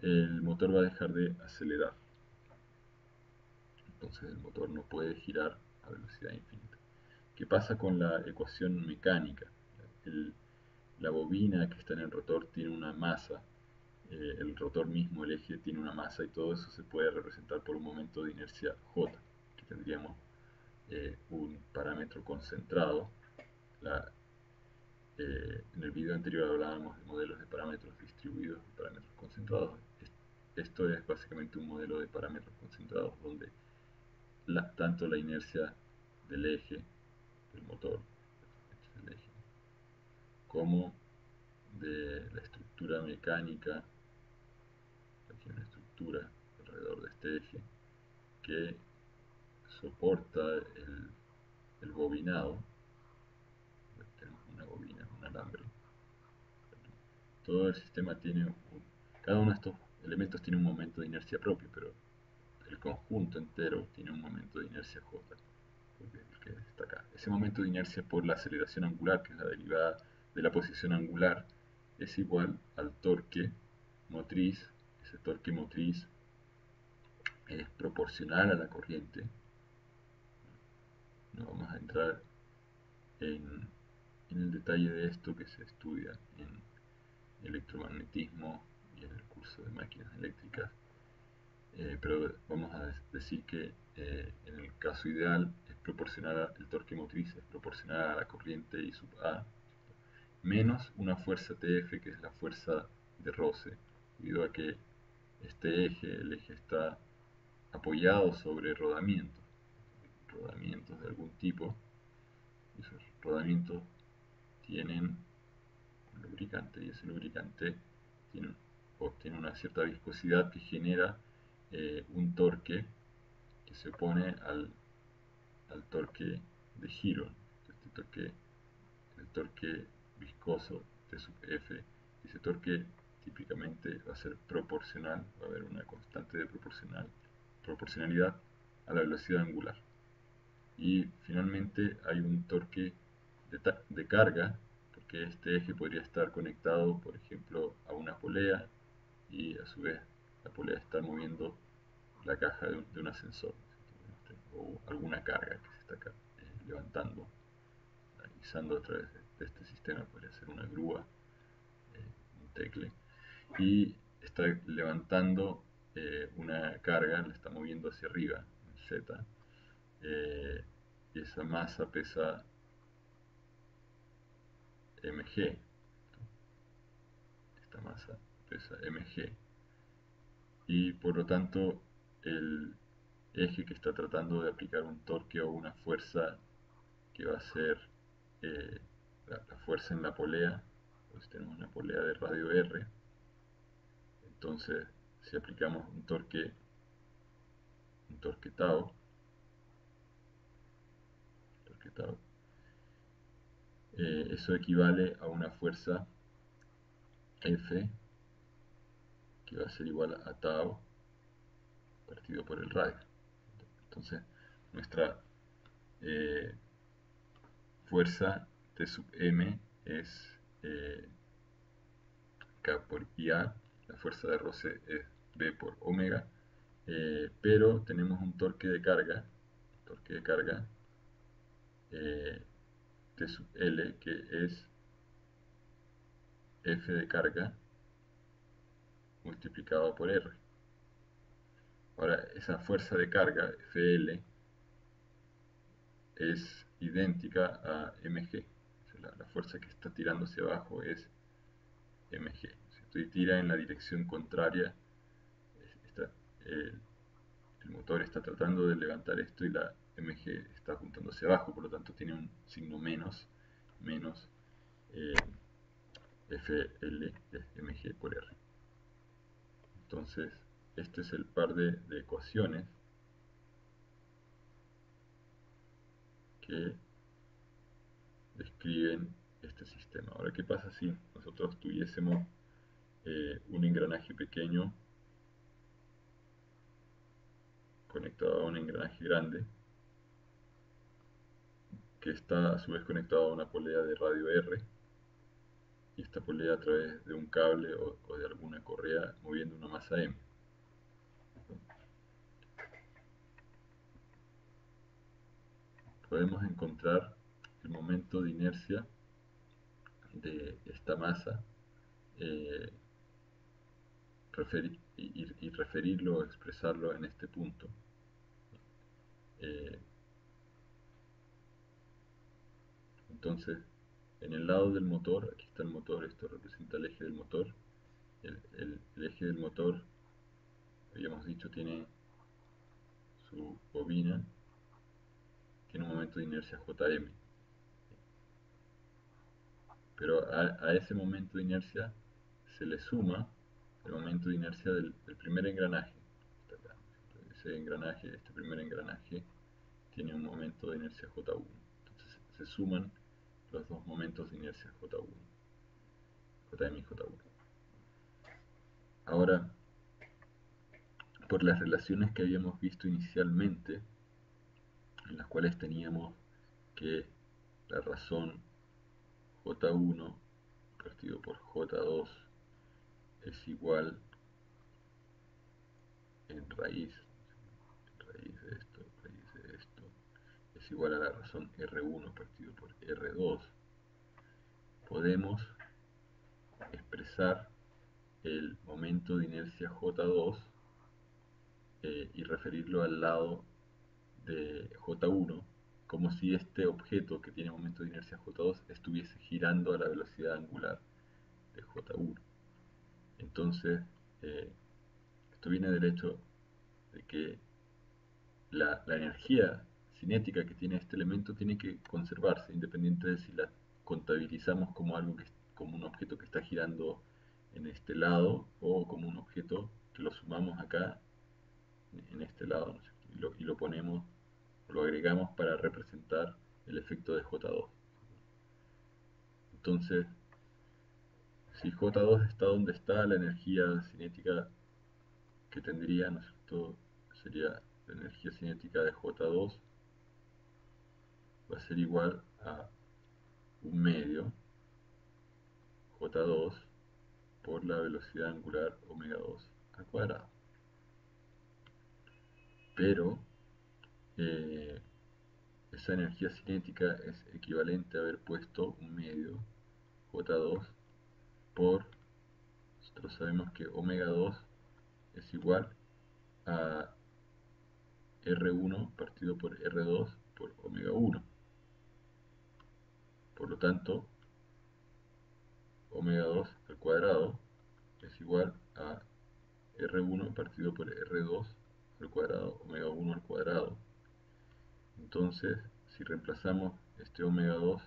el motor va a dejar de acelerar. Entonces el motor no puede girar a velocidad infinita. ¿Qué pasa con la ecuación mecánica? La bobina que está en el rotor tiene una masa, el rotor mismo, el eje, tiene una masa y todo eso se puede representar por un momento de inercia J, que tendríamos un parámetro concentrado. En el video anterior hablábamos de modelos de parámetros distribuidos y parámetros concentrados. Esto es básicamente un modelo de parámetros concentrados donde tanto la inercia del eje, del motor, del eje, como de la estructura mecánica, aquí hay una estructura alrededor de este eje que soporta el bobinado. Tenemos una bobina, un alambre. Todo el sistema tiene cada uno de estos elementos tiene un momento de inercia propio, pero el conjunto entero tiene un momento de inercia J, que está acá. Ese momento de inercia por la aceleración angular, que es la derivada de la posición angular, es igual al torque motriz. Ese torque motriz es proporcional a la corriente. No vamos a entrar en el detalle de esto que se estudia en electromagnetismo y en el curso de máquinas eléctricas, pero vamos a decir que en el caso ideal es proporcional el torque motriz es proporcional a la corriente I sub A menos una fuerza TF, que es la fuerza de roce, debido a que este eje, el eje está apoyado sobre rodamientos de algún tipo, y esos rodamientos tienen un lubricante, y ese lubricante obtiene una cierta viscosidad que genera un torque que se opone al torque de giro. El torque viscoso T sub F, ese torque típicamente va a ser proporcional, va a haber una constante de proporcionalidad a la velocidad angular. Y finalmente hay un torque de carga, porque este eje podría estar conectado, por ejemplo, a una polea, y a su vez la polea está moviendo la caja de un ascensor, o alguna carga que se está acá, levantando, izando a través de este sistema. Podría ser una grúa, un tecle, y está levantando una carga, la está moviendo hacia arriba en Z, y esa masa pesa mg. Esta masa pesa mg, y por lo tanto el eje que está tratando de aplicar un torque o una fuerza que va a ser eh, la fuerza en la polea, pues tenemos una polea de radio R. Entonces, si aplicamos un torque tau, eso equivale a una fuerza F, que va a ser igual a tau partido por el radio. Entonces, nuestra eh, fuerza T sub m es K por IA, la fuerza de roce es B por omega, pero tenemos un torque de carga eh, T sub L, que es F de carga multiplicado por R. Ahora, esa fuerza de carga, Fl, es idéntica a mg. La fuerza que está tirando hacia abajo es mg. Si estoy tira en la dirección contraria, está, el, el motor está tratando de levantar esto y la mg está apuntando hacia abajo, por lo tanto tiene un signo menos, menos Fl es mg por R. Entonces, este es el par de ecuaciones que describen este sistema. Ahora, ¿qué pasa si nosotros tuviésemos un engranaje pequeño conectado a un engranaje grande que está a su vez conectado a una polea de radio R, y esta polea a través de un cable o de alguna correa moviendo una masa M? Podemos encontrar el momento de inercia de esta masa eh, y referirlo o expresarlo en este punto. Eh, entonces, en el lado del motor, aquí está el motor, esto representa el eje del motor. El eje del motor, habíamos dicho, tiene su bobina, tiene un momento de inercia Jm. Pero a ese momento de inercia se le suma el momento de inercia del primer engranaje. Ese engranaje, este primer engranaje, tiene un momento de inercia J1. Entonces se suman los dos momentos de inercia J1, Jm y J1. Ahora, por las relaciones que habíamos visto inicialmente, en las cuales teníamos que la razón J1 partido por J2 es igual en raíz de esto, es igual a la razón R1 partido por R2, podemos expresar el momento de inercia J2 y referirlo al lado de J1 como si este objeto que tiene momento de inercia J2 estuviese girando a la velocidad angular de J1. Entonces, esto viene del hecho de que la energía cinética que tiene este elemento tiene que conservarse, independiente de si la contabilizamos como algo como un objeto que está girando en este lado o como un objeto que lo sumamos acá en este lado, ¿no? Y lo ponemos, lo agregamos para representar el efecto de J2. Entonces, si J2 está donde está, la energía cinética que tendría, ¿no es cierto?, sería la energía cinética de J2 va a ser igual a un medio J2 por la velocidad angular omega 2 al cuadrado. Pero esa energía cinética es equivalente a haber puesto un medio J2 por, nosotros sabemos que omega 2 es igual a R1 partido por R2 por omega 1. Por lo tanto, omega 2 al cuadrado es igual a R1 partido por R2 al cuadrado, omega 1 al cuadrado. Entonces, si reemplazamos este omega 2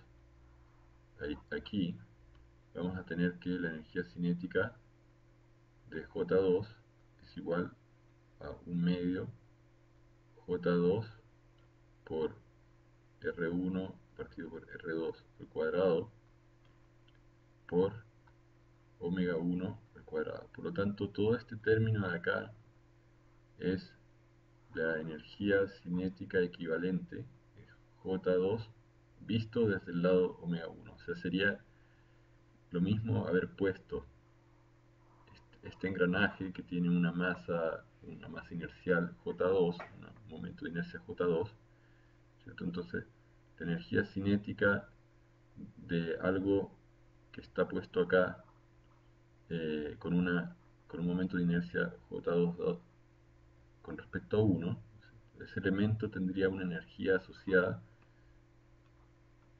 aquí, vamos a tener que la energía cinética de J2 es igual a un medio J2 por R1 partido por R2 al cuadrado por omega 1 al cuadrado. Por lo tanto, todo este término de acá es la energía cinética equivalente es J2 visto desde el lado omega 1. O sea, sería lo mismo haber puesto este engranaje que tiene una masa inercial J2, un momento de inercia J2, ¿cierto? Entonces, la energía cinética de algo que está puesto acá con un momento de inercia J2 con respecto a 1, ese elemento tendría una energía asociada,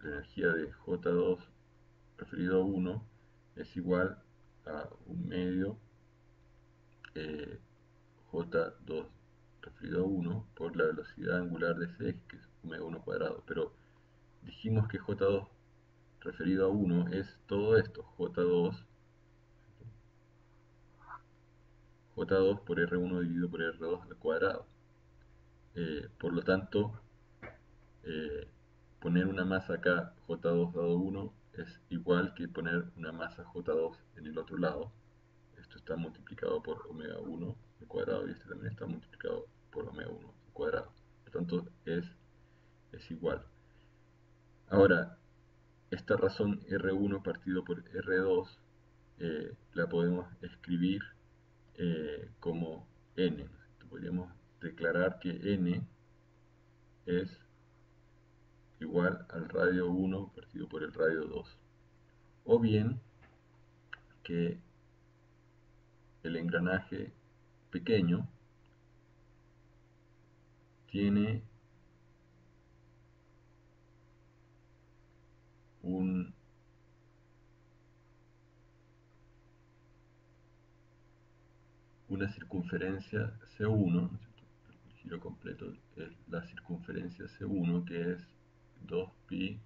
la energía de J2 referido a 1 es igual a un medio J2 referido a 1 por la velocidad angular de ese eje, que es omega 1 cuadrado. Pero dijimos que J2 referido a 1 es todo esto, J2 por R1 dividido por R2 al cuadrado. Por lo tanto, eh, poner una masa acá, J2 dado 1, es igual que poner una masa J2 en el otro lado. Esto está multiplicado por omega 1 al cuadrado y este también está multiplicado por omega 1 al cuadrado. Por lo tanto, es igual. Ahora, esta razón R1 partido por R2 la podemos escribir como n. Podríamos declarar que n es igual al radio 1 partido por el radio 2. O bien que el engranaje pequeño tiene un, una circunferencia C1, el giro completo es la circunferencia C1, que es 2pi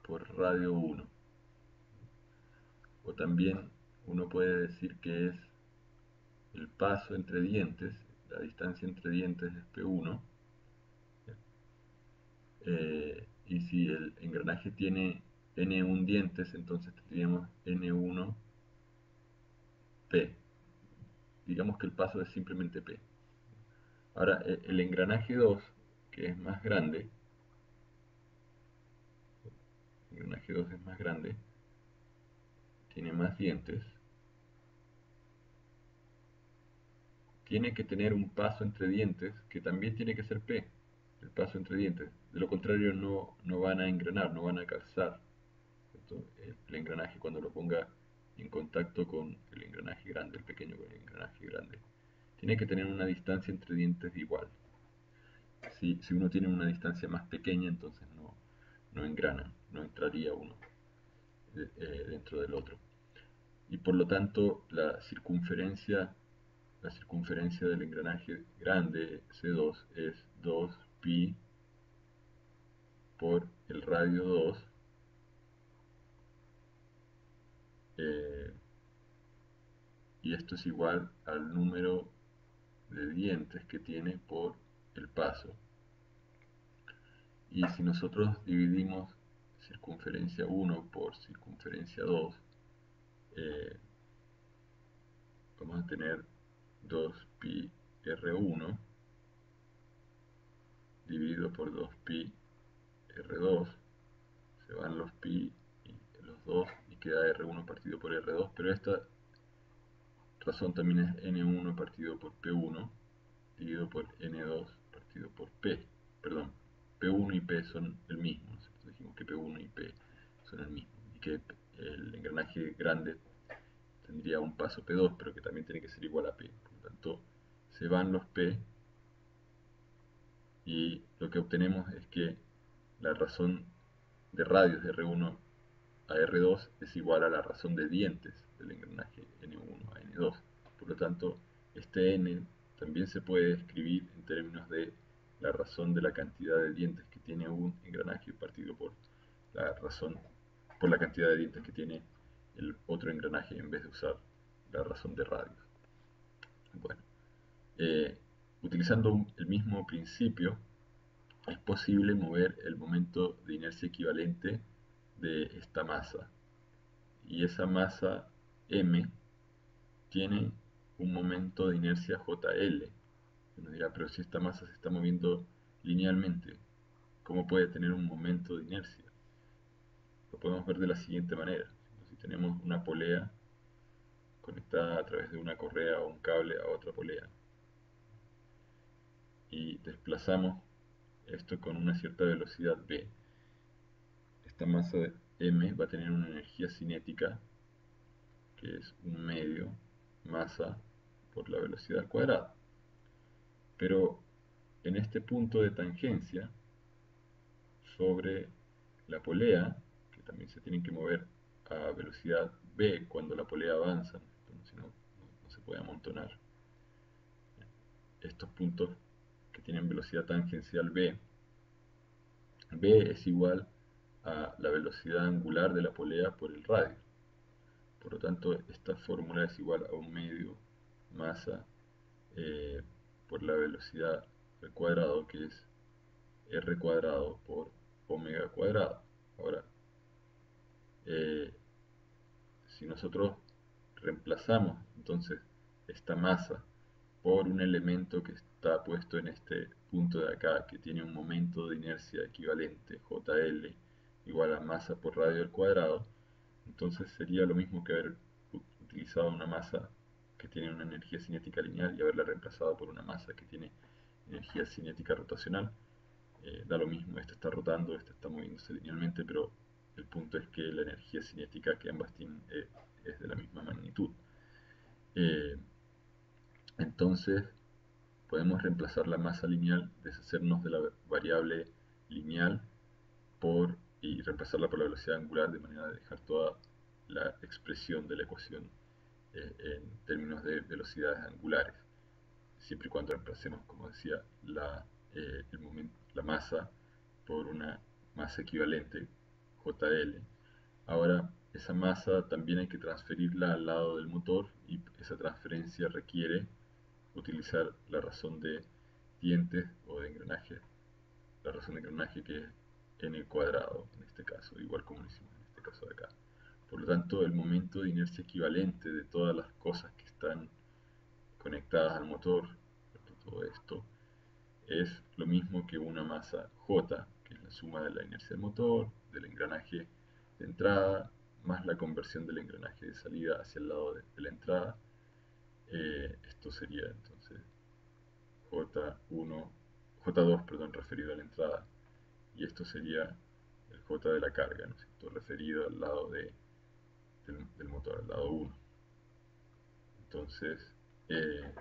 por radio 1. O también uno puede decir que es el paso entre dientes, la distancia entre dientes es P1, y si el engranaje tiene N1 dientes, entonces tendríamos N1P. Digamos que el paso es simplemente P. Ahora, el engranaje 2, que es más grande, el engranaje 2 es más grande, tiene más dientes, tiene que tener un paso entre dientes que también tiene que ser P, el paso entre dientes. De lo contrario no van a engranar, no van a calzar, ¿cierto? El engranaje cuando lo ponga en contacto con el engranaje grande, el pequeño con el engranaje grande. Tiene que tener una distancia entre dientes igual. Si uno tiene una distancia más pequeña, entonces no engrana, no entraría uno dentro del otro. Y por lo tanto la circunferencia del engranaje grande C2 es 2pi por el radio 2 y esto es igual al número de dientes que tiene por el paso. Y si nosotros dividimos circunferencia 1 por circunferencia 2, vamos a tener 2pi R1 dividido por 2pi R2, se van los pi y los 2 y queda R1 partido por R2, pero esta razón también es N1 partido por P1 dividido por N2 partido por P. Perdón, P1 y P son el mismo, ¿no? Dijimos que P1 y P son el mismo y que el engranaje grande tendría un paso P2, pero que también tiene que ser igual a P. Por lo tanto, se van los P y lo que obtenemos es que la razón de radios de R1 a R2 es igual a la razón de dientes del engranaje N1 a N2. Por lo tanto, este N también se puede escribir en términos de la razón de la cantidad de dientes que tiene un engranaje partido por la cantidad de dientes que tiene el otro engranaje en vez de usar la razón de radios. Bueno, eh, utilizando el mismo principio, es posible mover el momento de inercia equivalente de esta masa. Y esa masa m tiene un momento de inercia JL. Uno dirá, pero si esta masa se está moviendo linealmente, ¿cómo puede tener un momento de inercia? Lo podemos ver de la siguiente manera. Si tenemos una polea conectada a través de una correa o un cable a otra polea y desplazamos esto con una cierta velocidad v, esta masa m va a tener una energía cinética que es un medio masa por la velocidad al cuadrado. Pero en este punto de tangencia sobre la polea, que también se tienen que mover a velocidad v cuando la polea avanza, si no se puede amontonar, estos puntos que tienen velocidad tangencial v, v es igual a la velocidad angular de la polea por el radio. Por lo tanto, esta fórmula es igual a un medio masa eh, por la velocidad al cuadrado, que es r cuadrado por omega cuadrado. Ahora, eh, si nosotros reemplazamos entonces esta masa por un elemento que está puesto en este punto de acá, que tiene un momento de inercia equivalente, JL, igual a masa por radio al cuadrado, entonces sería lo mismo que haber utilizado una masa que tiene una energía cinética lineal y haberla reemplazado por una masa que tiene energía cinética rotacional. Da lo mismo, esta está rotando, esta está moviéndose linealmente, pero el punto es que la energía cinética que ambas tienen es de la misma magnitud. Eh, entonces podemos reemplazar la masa lineal, deshacernos de la variable lineal y reemplazarla por la velocidad angular, de manera de dejar toda la expresión de la ecuación en términos de velocidades angulares, siempre y cuando reemplacemos, como decía, la masa por una masa equivalente, JL. Ahora, esa masa también hay que transferirla al lado del motor, y esa transferencia requiere utilizar la razón de dientes o de engranaje, la razón de engranaje que es n cuadrado en este caso, igual como lo hicimos en este caso de acá. Por lo tanto, el momento de inercia equivalente de todas las cosas que están conectadas al motor, todo esto, es lo mismo que una masa J, que es la suma de la inercia del motor, del engranaje de entrada, más la conversión del engranaje de salida hacia el lado de la entrada. Esto sería entonces J1, J2, perdón, referido a la entrada, y esto sería el J de la carga, ¿no es cierto?, referido al lado del motor, al lado 1. Entonces, eh,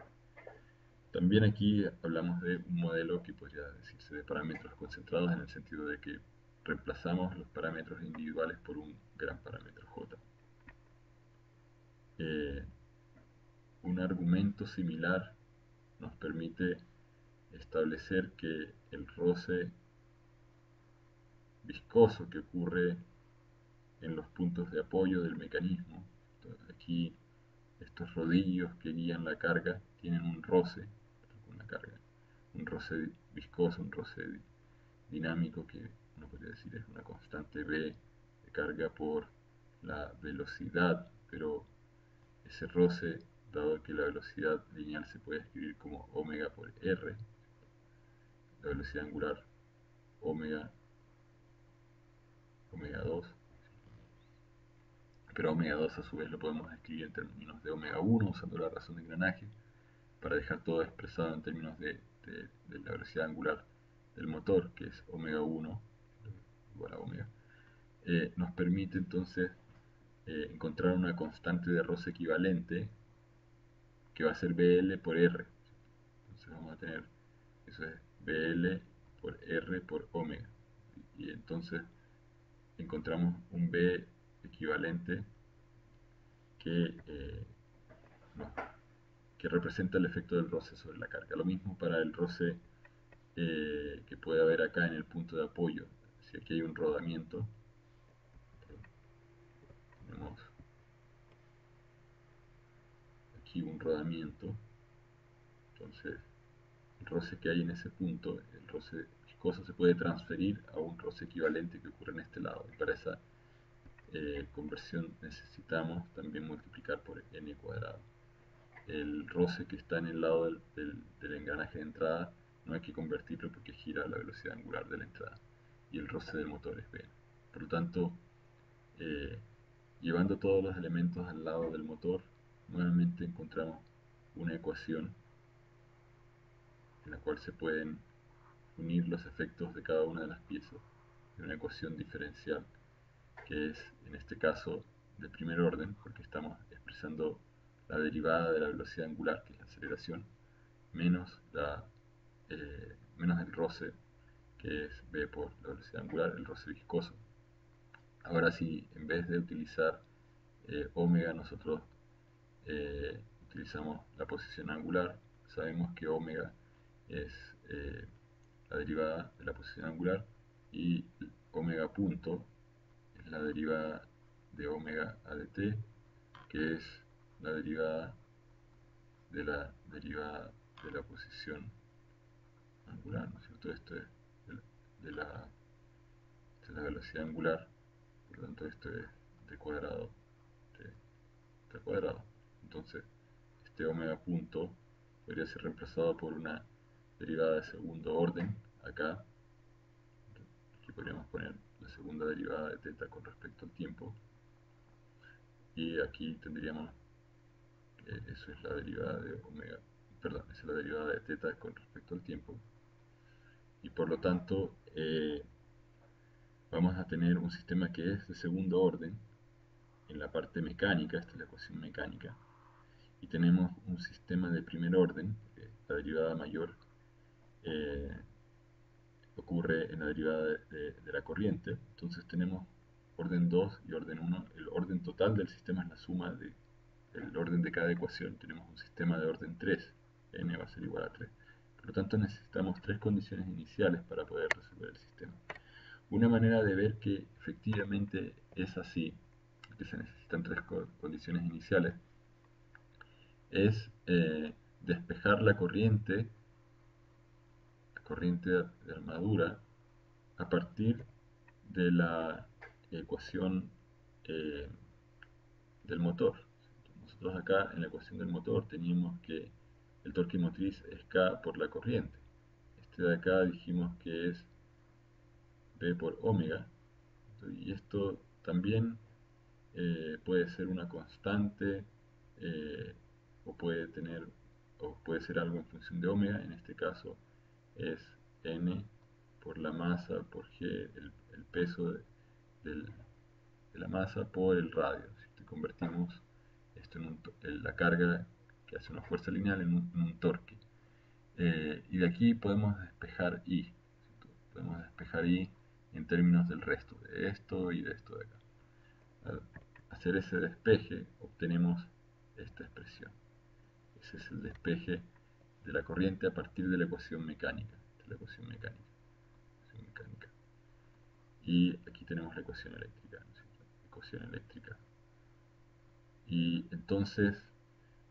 también aquí hablamos de un modelo que podría decirse de parámetros concentrados, en el sentido de que reemplazamos los parámetros individuales por un gran parámetro J. Un argumento similar nos permite establecer que el roce viscoso que ocurre en los puntos de apoyo del mecanismo, entonces aquí estos rodillos que guían la carga tienen un roce con la carga, un roce viscoso, un roce dinámico, que uno podría decir es una constante v de carga por la velocidad, pero ese roce, dado que la velocidad lineal se puede escribir como omega por r, la velocidad angular omega, omega 2, pero omega 2 a su vez lo podemos escribir en términos de omega 1 usando la razón de engranaje, para dejar todo expresado en términos de la velocidad angular del motor, que es omega 1 igual a omega. Nos permite entonces encontrar una constante de roce equivalente, que va a ser BL por R. Entonces vamos a tener, eso es BL por R por omega. Y entonces encontramos un B equivalente que, no, que representa el efecto del roce sobre la carga. Lo mismo para el roce que puede haber acá en el punto de apoyo. Si aquí hay un rodamiento, tenemos aquí un rodamiento, entonces el roce que hay en ese punto, el roce viscoso, se puede transferir a un roce equivalente que ocurre en este lado. Y para esa conversión necesitamos también multiplicar por n cuadrado. el roce que está en el lado del engranaje de entrada no hay que convertirlo porque gira a la velocidad angular de la entrada y el roce del motor es B. Por lo tanto, eh, llevando todos los elementos al lado del motor, nuevamente encontramos una ecuación en la cual se pueden unir los efectos de cada una de las piezas de una ecuación diferencial, que es en este caso de primer orden, porque estamos expresando la derivada de la velocidad angular, que es la aceleración, menos, menos el roce, que es v por la velocidad angular, el roce viscoso. Ahora sí, en vez de utilizar omega, nosotros utilizamos la posición angular. Sabemos que omega es la derivada de la posición angular y omega punto es la derivada de omega a de t, que es la derivada de la posición angular, ¿no es cierto? Esto es de la, de la velocidad angular, por lo tanto esto es d cuadrado de t cuadrado. Entonces, este omega punto podría ser reemplazado por una derivada de segundo orden acá. Aquí podríamos poner la segunda derivada de teta con respecto al tiempo. Y aquí tendríamos que eso es la derivada de omega, perdón, esa es la derivada de teta con respecto al tiempo. Y por lo tanto, vamos a tener un sistema que es de segundo orden en la parte mecánica, esta es la ecuación mecánica. Y tenemos un sistema de primer orden, la derivada mayor eh, ocurre en la derivada de la corriente. Entonces tenemos orden 2 y orden 1. El orden total del sistema es la suma del orden de cada ecuación. Tenemos un sistema de orden 3, n va a ser igual a 3. Por lo tanto necesitamos tres condiciones iniciales para poder resolver el sistema. Una manera de ver que efectivamente es así, que se necesitan tres condiciones iniciales, es despejar la corriente de armadura a partir de la ecuación eh, del motor. Nosotros acá en la ecuación del motor teníamos que el torque motriz es K por la corriente. Este de acá dijimos que es B por omega. Y esto también puede ser una constante eh, o puede tener o puede ser algo en función de omega. En este caso es N por la masa por G, el peso del, de la masa por el radio. Si convertimos esto en la carga que hace una fuerza lineal en un torque. Y de aquí podemos despejar I. ¿Cierto? Podemos despejar I en términos del resto, de esto y de esto de acá. Al hacer ese despeje obtenemos esta expresión. Ese es el despeje de la corriente a partir de la ecuación mecánica. De la ecuación mecánica. Y aquí tenemos la ecuación eléctrica. ¿No? Ecuación eléctrica. Y entonces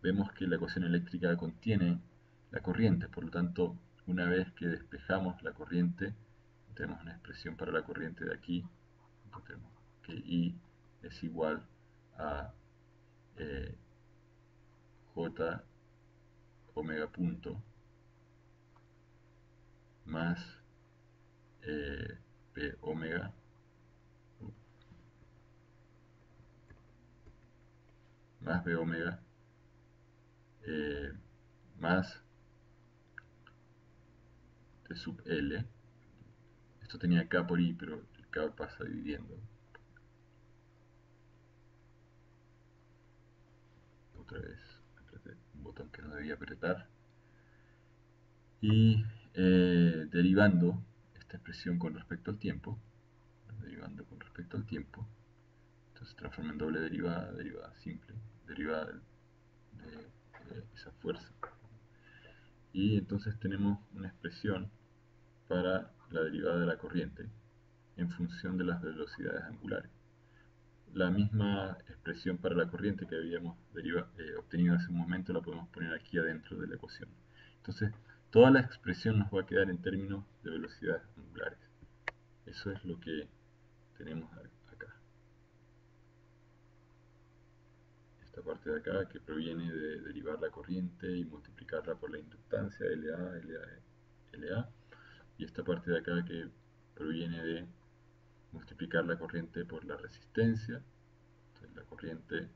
vemos que la ecuación eléctrica contiene la corriente, por lo tanto, una vez que despejamos la corriente, tenemos una expresión para la corriente de aquí, tenemos que I es igual a J omega punto más P omega más B omega más T sub L. Esto tenía K por I, pero el K pasa dividiendo. Otra vez apreté un botón que no debía apretar. Y derivando esta expresión con respecto al tiempo, derivando con respecto al tiempo, entonces se transforma en doble derivada, derivada simple, derivada de esa fuerza. Y entonces tenemos una expresión para la derivada de la corriente en función de las velocidades angulares. La misma expresión para la corriente que habíamos obtenido hace un momento la podemos poner aquí adentro de la ecuación. Entonces, toda la expresión nos va a quedar en términos de velocidades angulares. Eso es lo que tenemos acá. esta parte de acá que proviene de derivar la corriente y multiplicarla por la inductancia, LA, y esta parte de acá que proviene de multiplicar la corriente por la resistencia. Entonces la corriente,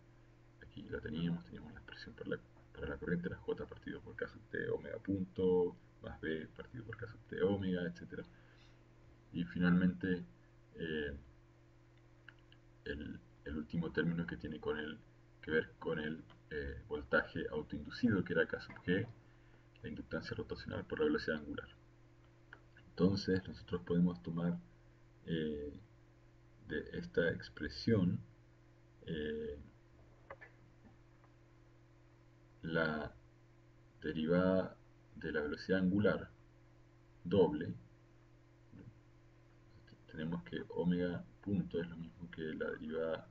aquí la teníamos la expresión para la corriente, la J partido por K sub T omega punto, más B partido por K sub T omega, etc. Y finalmente eh, el último término que tiene que ver con el voltaje autoinducido, que era K sub G, la inductancia rotacional por la velocidad angular. Entonces nosotros podemos tomar de esta expresión la derivada de la velocidad angular doble. Tenemos que omega punto es lo mismo que la derivada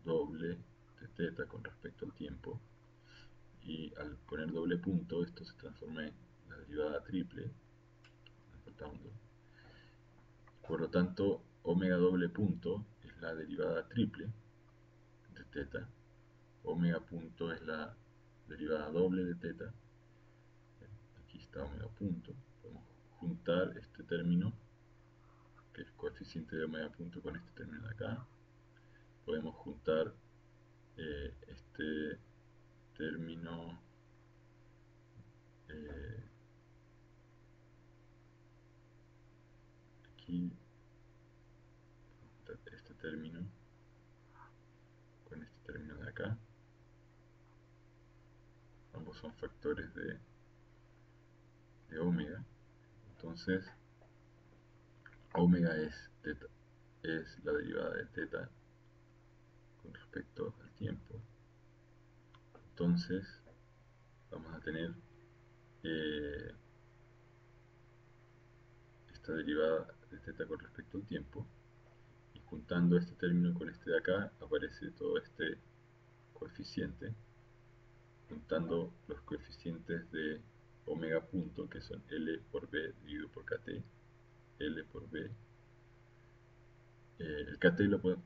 doble de teta con respecto al tiempo, y al poner doble punto esto se transforma en la derivada triple, por lo tanto omega doble punto es la derivada triple de teta, omega punto es la derivada doble de teta, aquí está omega punto, podemos juntar este término que es coeficiente de omega punto con este término de acá, podemos juntar este término aquí, este término con este término de acá, ambos son factores de omega, entonces omega es la derivada de teta con respecto al tiempo, entonces vamos a tener esta derivada de teta con respecto al tiempo, y juntando este término con este de acá aparece todo este coeficiente, juntando los coeficientes de omega punto, que son L por B dividido por KT, L por B. El KT,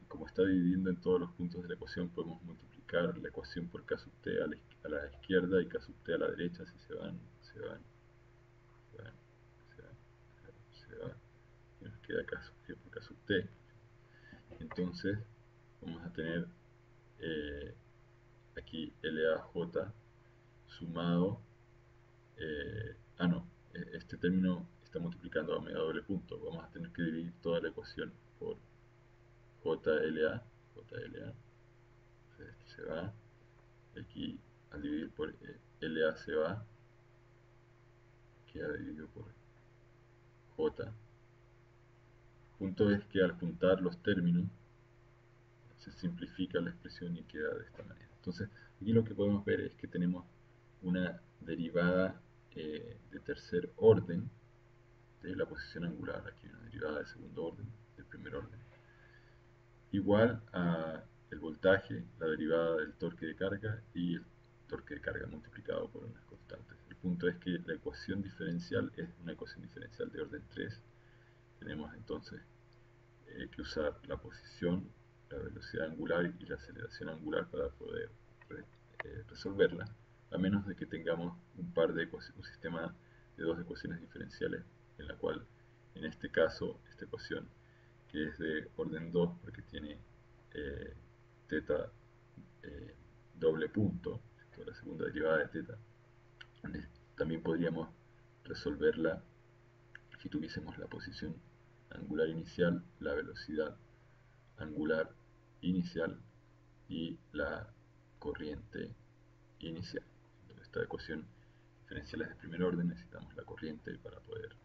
como está dividiendo en todos los puntos de la ecuación, podemos multiplicar la ecuación por K sub T a la izquierda y K sub T a la derecha, si se van, se van, se van, se van, se van, y nos queda K sub G por K sub T. Entonces vamos a tener aquí LAJ sumado, este término está multiplicando a omega doble punto, vamos a tener que dividir toda la ecuación por JLA, entonces este se va, aquí al dividir por LA se va, queda dividido por J. El punto es que al juntar los términos se simplifica la expresión y queda de esta manera. Entonces aquí lo que podemos ver es que tenemos una derivada de tercer orden de la posición angular, aquí una derivada de segundo orden, de primer orden, igual a el voltaje, la derivada del torque de carga y el torque de carga multiplicado por unas constantes. El punto es que la ecuación diferencial es una ecuación diferencial de orden 3. Tenemos entonces que usar la posición, la velocidad angular y la aceleración angular para poder resolverla, a menos de que tengamos un sistema de dos ecuaciones diferenciales, en la cual, en este caso, esta ecuación, que es de orden 2 porque tiene teta doble punto, esto es la segunda derivada de teta, también podríamos resolverla si tuviésemos la posición angular inicial, la velocidad angular inicial y la corriente inicial. Entonces, esta ecuación diferencial es de primer orden, necesitamos la corriente para poder,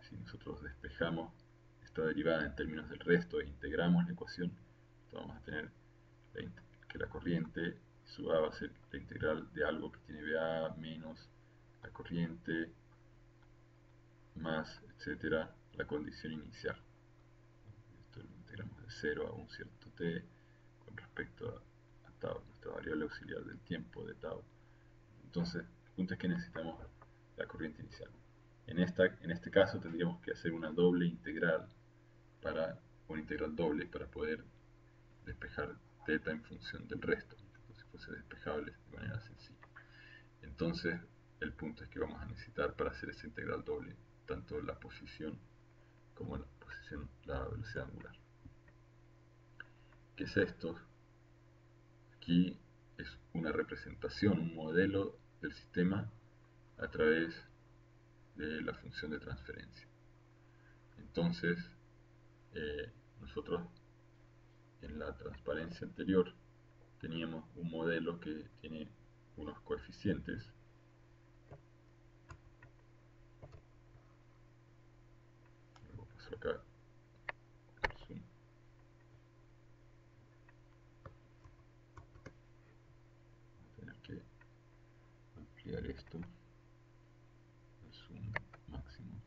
si nosotros despejamos esta derivada en términos del resto e integramos la ecuación, vamos a tener que la corriente su A va a ser la integral de algo que tiene BA menos la corriente más, etcétera, la condición inicial. Esto lo integramos de 0 a un cierto t con respecto a tau, nuestra variable auxiliar del tiempo de tau. Entonces, el punto es que necesitamos la corriente inicial. En este caso tendríamos que hacer una integral doble para poder despejar θ en función del resto. Entonces, fuese despejable de manera sencilla. Entonces, el punto es que vamos a necesitar para hacer esa integral doble tanto la posición como la velocidad angular. ¿Qué es esto? Aquí es una representación, un modelo del sistema a través de la función de transferencia. Entonces, nosotros en la transparencia anterior teníamos un modelo que tiene unos coeficientes. Luego paso acá el zoom. Voy a tener que ampliar esto, el zoom máximo.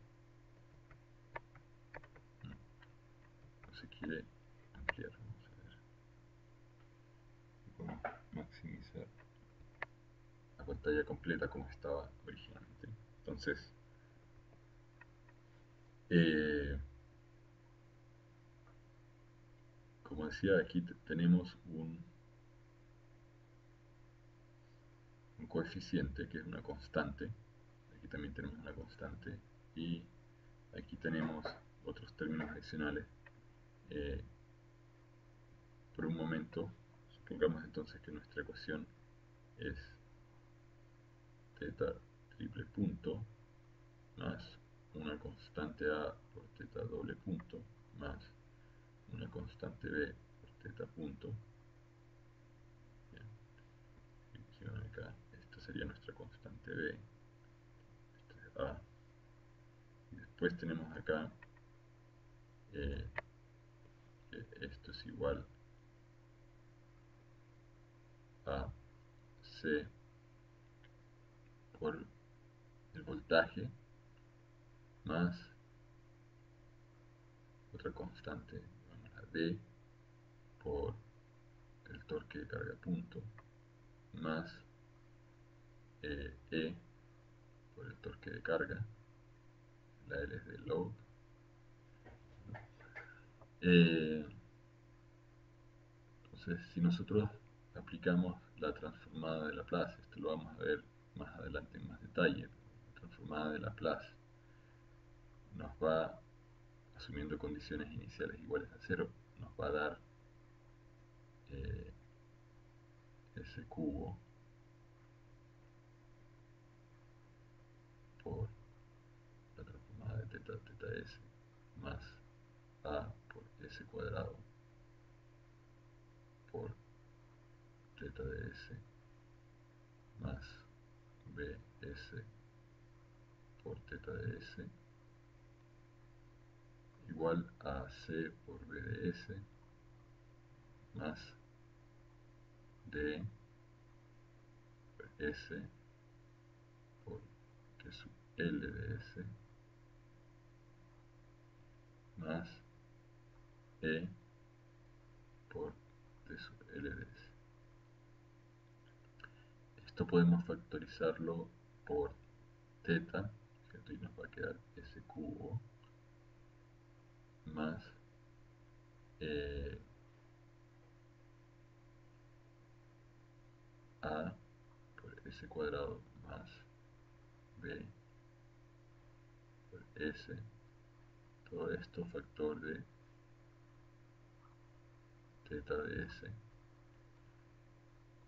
No se quiere ampliar, vamos a ver. Podemos maximizar la pantalla completa como estaba originalmente. Entonces, como decía, aquí tenemos un coeficiente que es una constante. Aquí también tenemos una constante y aquí tenemos otros términos adicionales. Por un momento, supongamos entonces que nuestra ecuación es teta triple punto más una constante A por teta doble punto más una constante B por teta punto. Bien. Si ven acá, esta sería nuestra constante B, esta es A, y después tenemos acá que esto es igual a C por el voltaje más otra constante, vamos a D por el torque de carga punto más E por el torque de carga, la L es de load. Entonces, si nosotros aplicamos la transformada de Laplace, esto lo vamos a ver más adelante en más detalle, la transformada de Laplace nos va, asumiendo condiciones iniciales iguales a 0, nos va a dar S cubo por la transformada de teta S más A por S cuadrado por teta de S más BS por teta de S igual a C por B de S más D S por T sub L de S más E por T sub L de S. Esto podemos factorizarlo por teta, ¿cierto? Y nos va a quedar S cubo más A por S cuadrado más B por S, todo esto factor de teta de S,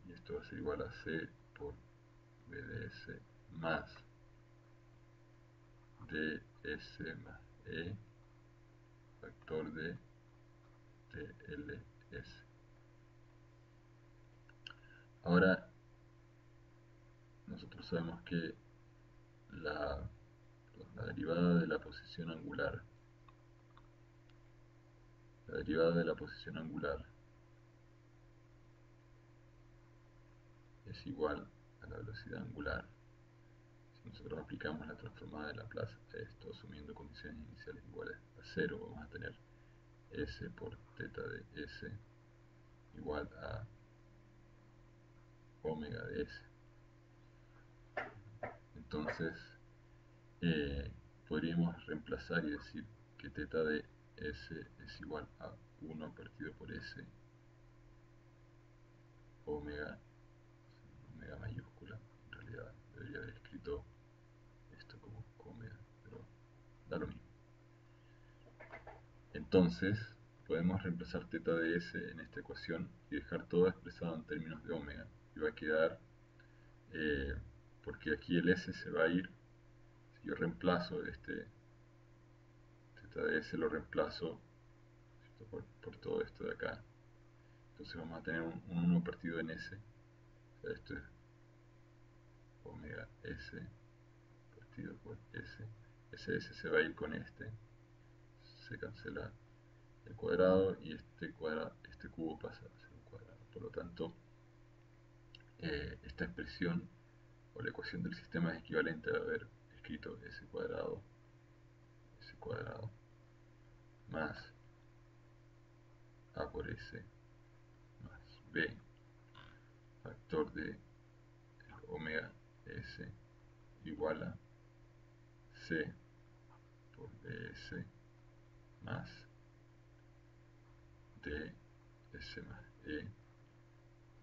y esto va a ser igual a C por B de S más ds más E factor de TLS. Ahora, nosotros sabemos que la, la derivada de la posición angular, la derivada de la posición angular es igual a la velocidad angular. Si nosotros aplicamos la transformada de Laplace a esto, asumiendo condiciones iniciales iguales a 0, vamos a tener S por teta de S igual a omega de S. Entonces, podríamos reemplazar y decir que teta de S es igual a 1 partido por S omega omega mayúscula. En realidad debería haber escrito esto como omega, pero da lo mismo. Entonces podemos reemplazar teta de s en esta ecuación y dejar todo expresado en términos de omega. Y va a quedar, porque aquí el s se va a ir, si yo reemplazo este teta de s, lo reemplazo por todo esto de acá. Entonces vamos a tener un 1 partido en s. O sea, esto es omega s partido por s. Ese s se va a ir con este. Se cancela el cuadrado y este cubo pasa a ser un cuadrado. Por lo tanto, esta expresión o la ecuación del sistema es equivalente a haber escrito s cuadrado más a por s más b factor de omega s igual a c por ds más ds más e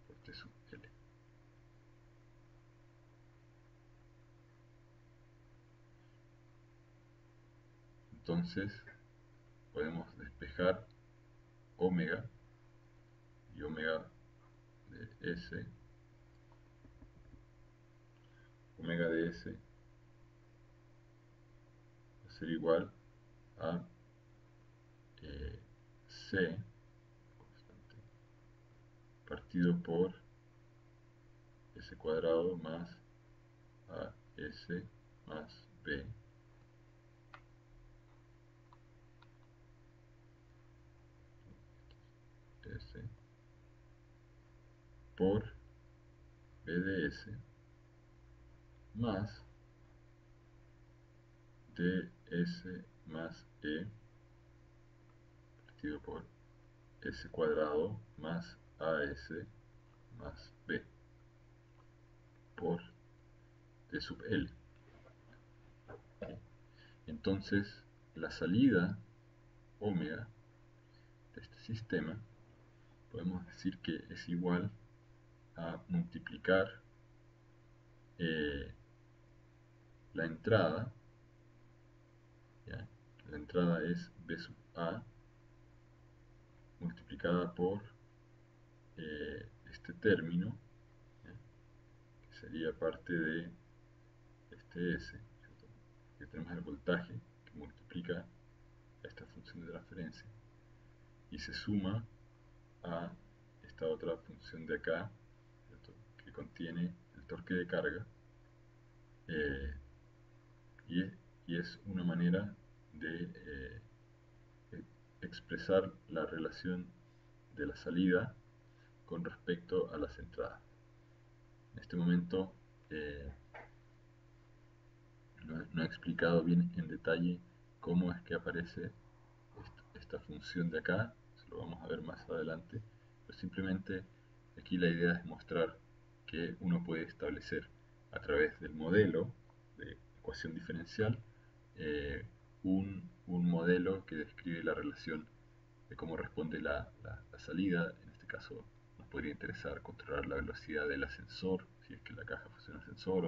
por t sub l. Entonces podemos despejar omega y omega de s, omega de s va a ser igual a c constante partido por s cuadrado más a s más b s por b de s más ds más e partido por s cuadrado más as más b por t sub l. Entonces la salida omega de este sistema podemos decir que es igual a multiplicar la entrada, ¿ya? La entrada es b sub a multiplicada por este término, ¿ya? Que sería parte de este s, ¿cierto? Que tenemos el voltaje que multiplica esta función de transferencia y se suma a esta otra función de acá, ¿cierto? Que contiene el torque de carga, eh, y es una manera de expresar la relación de la salida con respecto a las entradas. En este momento no he explicado bien en detalle cómo es que aparece esta función de acá, eso lo vamos a ver más adelante, pero simplemente aquí la idea es mostrar que uno puede establecer a través del modelo de ecuación diferencial un modelo que describe la relación de cómo responde la salida. En este caso nos podría interesar controlar la velocidad del ascensor, si es que la caja fuese un ascensor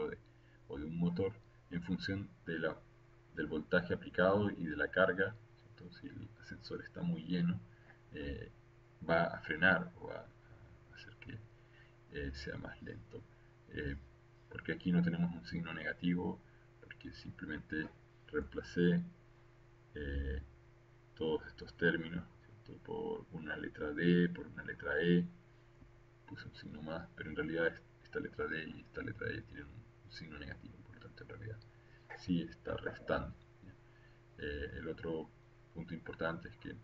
o de un motor, en función del voltaje aplicado y de la carga. Entonces, si el ascensor está muy lleno, va a frenar o va a hacer que sea más lento. Eh, porque aquí no tenemos un signo negativo, porque simplemente reemplacé eh, todos estos términos, ¿cierto? Por una letra D, por una letra E, puse un signo más, pero en realidad esta letra D y esta letra E tienen un signo negativo, por lo tanto en realidad sí está restando. El otro punto importante es que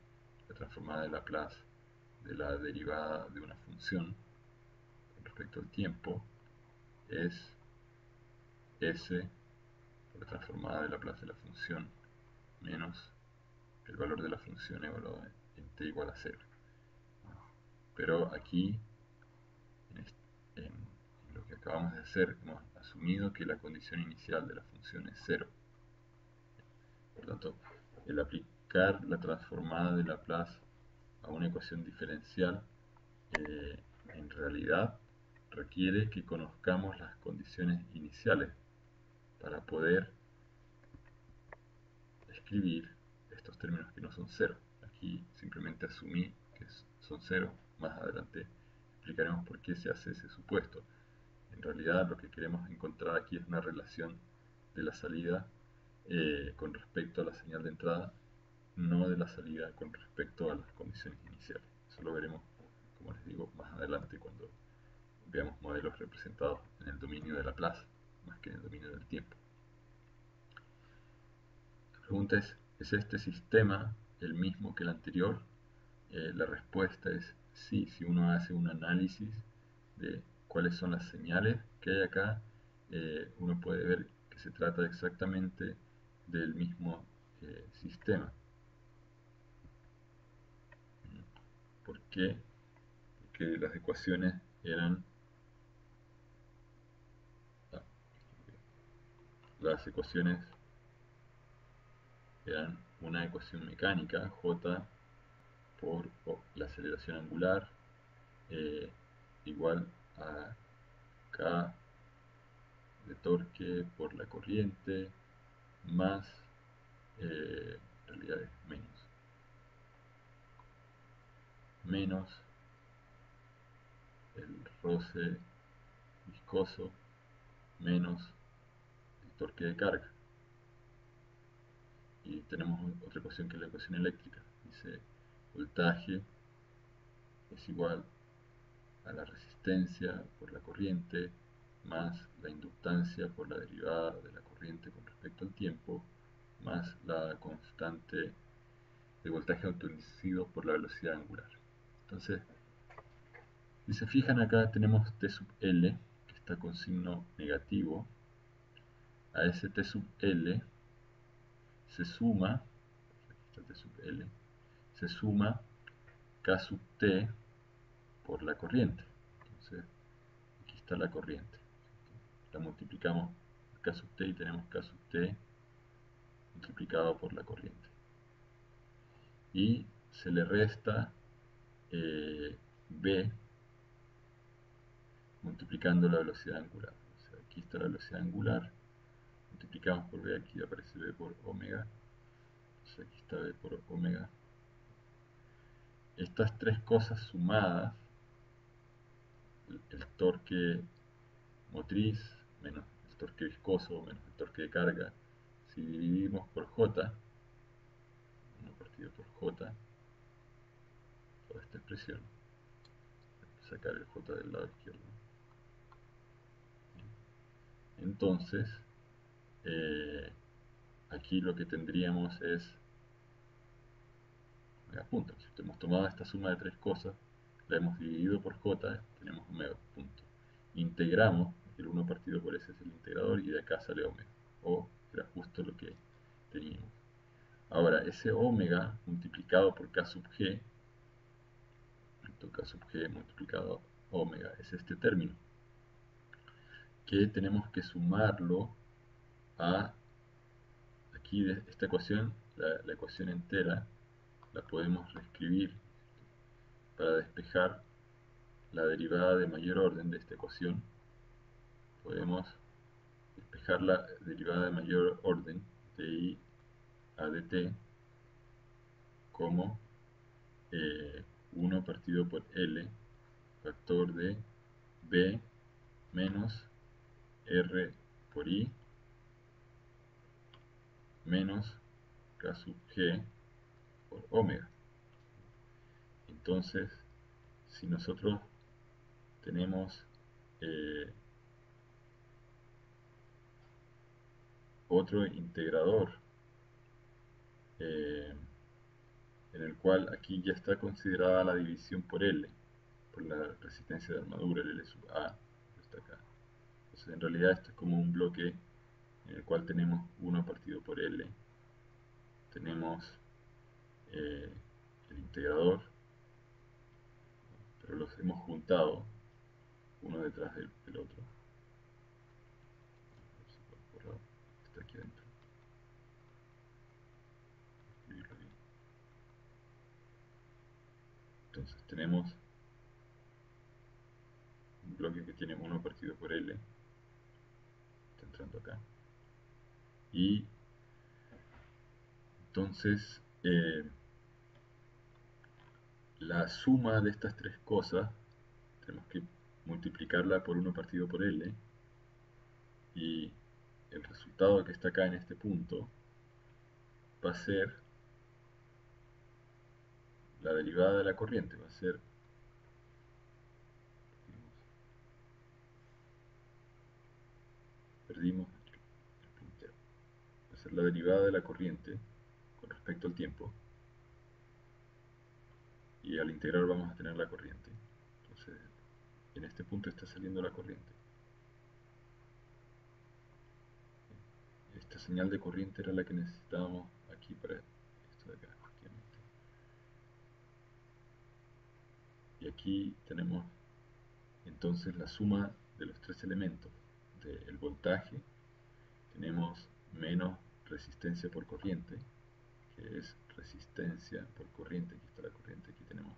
la transformada de Laplace de la derivada de una función con respecto al tiempo es S por la transformada de Laplace de la función menos el valor de la función evaluada en t igual a 0. Pero aquí, en lo que acabamos de hacer, hemos asumido que la condición inicial de la función es 0. Por tanto, el aplicar la transformada de Laplace a una ecuación diferencial, en realidad requiere que conozcamos las condiciones iniciales para poder escribir estos términos que no son cero. Aquí simplemente asumí que son cero. Más adelante explicaremos por qué se hace ese supuesto. En realidad lo que queremos encontrar aquí es una relación de la salida con respecto a la señal de entrada, no de la salida con respecto a las condiciones iniciales. Eso lo veremos, como les digo, más adelante cuando veamos modelos representados en el dominio de Laplace, más que en el dominio del tiempo. La pregunta ¿es este sistema el mismo que el anterior? La respuesta es sí. Si uno hace un análisis de cuáles son las señales que hay acá, uno puede ver que se trata exactamente del mismo sistema. ¿Por qué? Porque las ecuaciones eran una ecuación mecánica, J por la aceleración angular igual a K de torque por la corriente más, en realidad es menos el roce viscoso menos el torque de carga. Y tenemos otra ecuación que es la ecuación eléctrica. Dice voltaje es igual a la resistencia por la corriente más la inductancia por la derivada de la corriente con respecto al tiempo más la constante de voltaje autoinducido por la velocidad angular. Entonces, si se fijan acá tenemos T sub L que está con signo negativo. A ese T sub L se suma, aquí está T sub L, se suma K sub T por la corriente. Entonces, aquí está la corriente. La multiplicamos K sub T y tenemos K sub T multiplicado por la corriente. Y se le resta B multiplicando la velocidad angular. O sea, aquí está la velocidad angular, multiplicamos por B, aquí aparece B por omega. Entonces aquí está B por omega. Estas tres cosas sumadas, el torque motriz menos el torque viscoso menos el torque de carga, si dividimos por J, 1 partido por J, toda esta expresión, sacar el J del lado izquierdo. Entonces, aquí lo que tendríamos es omega punto. Si hemos tomado esta suma de tres cosas, la hemos dividido por J, tenemos omega punto. Integramos, el 1 partido por S es el integrador, y de acá sale omega, o era justo lo que teníamos. Ahora, ese omega multiplicado por K sub G, K sub G multiplicado omega, es este término, que tenemos que sumarlo a, aquí de esta ecuación, la ecuación entera, la podemos reescribir para despejar la derivada de mayor orden de esta ecuación. Podemos despejar la derivada de mayor orden de I a dt como 1 partido por L factor de B menos R por I menos K sub G por omega. Entonces, si nosotros tenemos otro integrador en el cual aquí ya está considerada la división por L, por la resistencia de armadura, el L sub A, está acá. Entonces en realidad esto es como un bloque en el cual tenemos 1 partido por L, tenemos el integrador, pero los hemos juntado uno detrás del otro. Está aquí adentro. Entonces tenemos bloque que tiene 1 partido por L, está entrando acá. Y entonces la suma de estas tres cosas tenemos que multiplicarla por 1 partido por L, y el resultado que está acá en este punto va a ser la derivada de la corriente, va a ser, perdimos el puntero, va a ser la derivada de la corriente con respecto al tiempo, y al integrar vamos a tener la corriente. Entonces, en este punto está saliendo la corriente. Esta señal de corriente era la que necesitábamos aquí para esto de acá, efectivamente. Y aquí tenemos entonces la suma de los tres elementos del voltaje. Tenemos menos resistencia por corriente, que es resistencia por corriente. Aquí está la corriente, aquí tenemos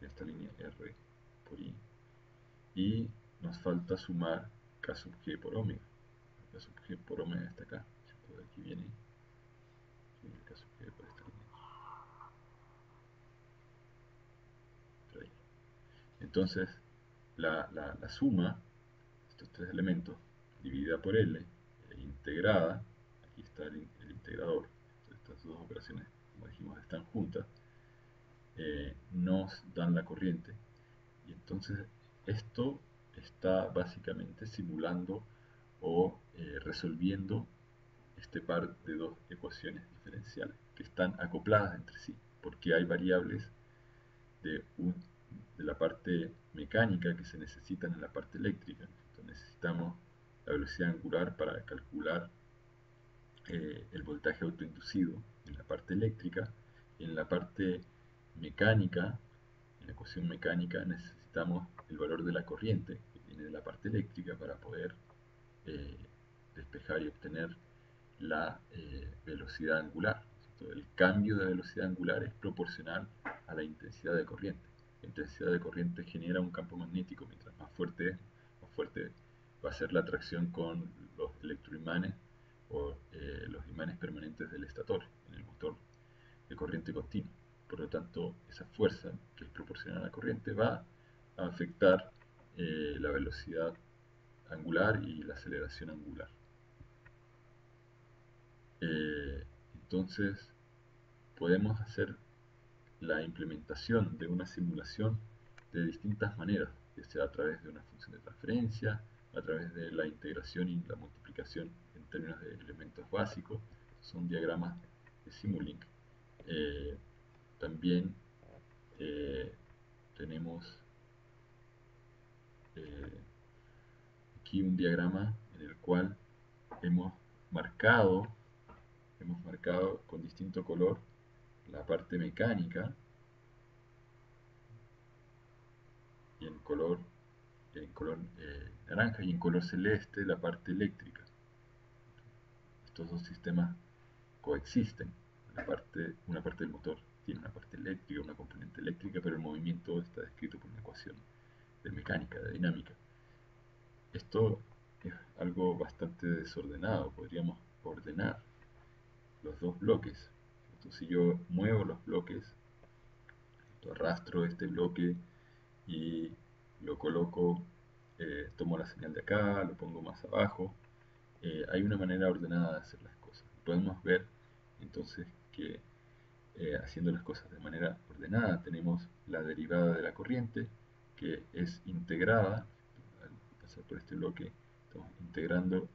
en esta línea R por I. Y nos falta sumar K sub G por omega. K sub G por omega está acá, ¿cierto? De aquí viene el K sub G por esta línea. Por ahí. Entonces, la suma de estos tres elementos, dividida por L, integrada, aquí está el integrador, estas dos operaciones, como dijimos, están juntas, nos dan la corriente. Y entonces esto está básicamente simulando o resolviendo este par de dos ecuaciones diferenciales que están acopladas entre sí, porque hay variables de, de la parte mecánica que se necesitan en la parte eléctrica. Entonces necesitamos la velocidad angular para calcular el voltaje autoinducido en la parte eléctrica. Y en la parte mecánica, en la ecuación mecánica, necesitamos el valor de la corriente que viene de la parte eléctrica para poder eh, despejar y obtener la velocidad angular. El cambio de velocidad angular es proporcional a la intensidad de corriente. La intensidad de corriente genera un campo magnético. Mientras más fuerte es, más fuerte va a ser la atracción con los electroimanes o los imanes permanentes del estator en el motor de corriente continua. Por lo tanto, esa fuerza que es proporcional a la corriente va a afectar la velocidad angular y la aceleración angular. Entonces, podemos hacer la implementación de una simulación de distintas maneras, ya sea a través de una función de transferencia, a través de la integración y la multiplicación en términos de elementos básicos, son diagramas de Simulink. También tenemos eh, aquí un diagrama en el cual hemos marcado, hemos marcado con distinto color la parte mecánica y en color naranja, y en color celeste la parte eléctrica. Estos dos sistemas coexisten. Una parte del motor tiene una parte eléctrica, una componente eléctrica, pero el movimiento está descrito por una ecuación de mecánica, de dinámica. Esto es algo bastante desordenado. Podríamos ordenar los dos bloques. Entonces, si yo muevo los bloques, arrastro este bloque y lo coloco, tomo la señal de acá, lo pongo más abajo, hay una manera ordenada de hacer las cosas. Podemos ver entonces que haciendo las cosas de manera ordenada tenemos la derivada de la corriente, que es integrada. Al pasar por este bloque estamos integrando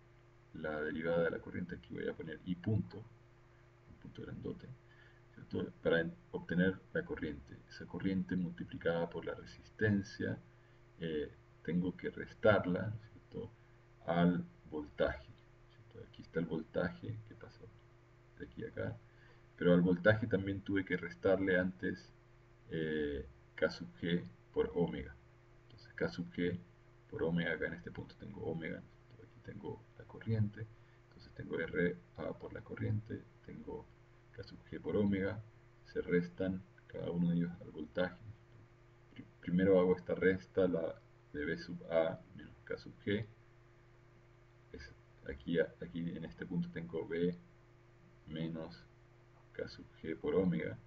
la derivada de la corriente. Aquí voy a poner I punto, un punto grandote, ¿cierto? Para obtener la corriente. Esa corriente multiplicada por la resistencia, eh, tengo que restarla, ¿cierto?, al voltaje, ¿cierto? Aquí está el voltaje que pasa de aquí a acá, pero al voltaje también tuve que restarle antes K sub G por omega. Entonces K sub G por omega, acá en este punto tengo omega, ¿cierto? Aquí tengo la corriente, entonces tengo R A por la corriente, tengo K sub G por omega, se restan cada uno de ellos al voltaje. Primero hago esta resta, la de B sub A menos K sub G. Aquí en este punto tengo B menos K sub G por omega.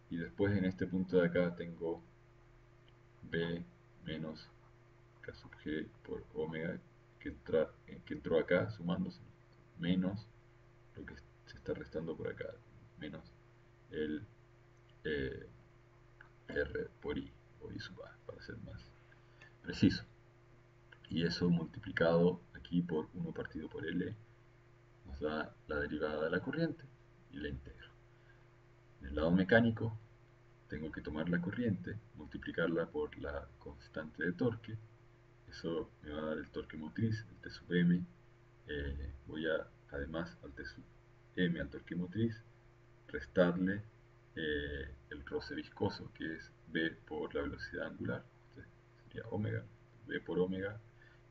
Y después en este punto de acá tengo B menos K sub G por omega que entró acá sumándose, menos lo que se está restando por acá, menos el eh, R por I, o I sub A, para ser más preciso. Y eso multiplicado aquí por 1 partido por L nos da la derivada de la corriente y la integro. En el lado mecánico tengo que tomar la corriente, multiplicarla por la constante de torque. Eso me va a dar el torque motriz, el T sub M. Voy a, además, al T sub M, al torque motriz, restarle el roce viscoso, que es B por la velocidad angular. Entonces, sería omega, B por omega,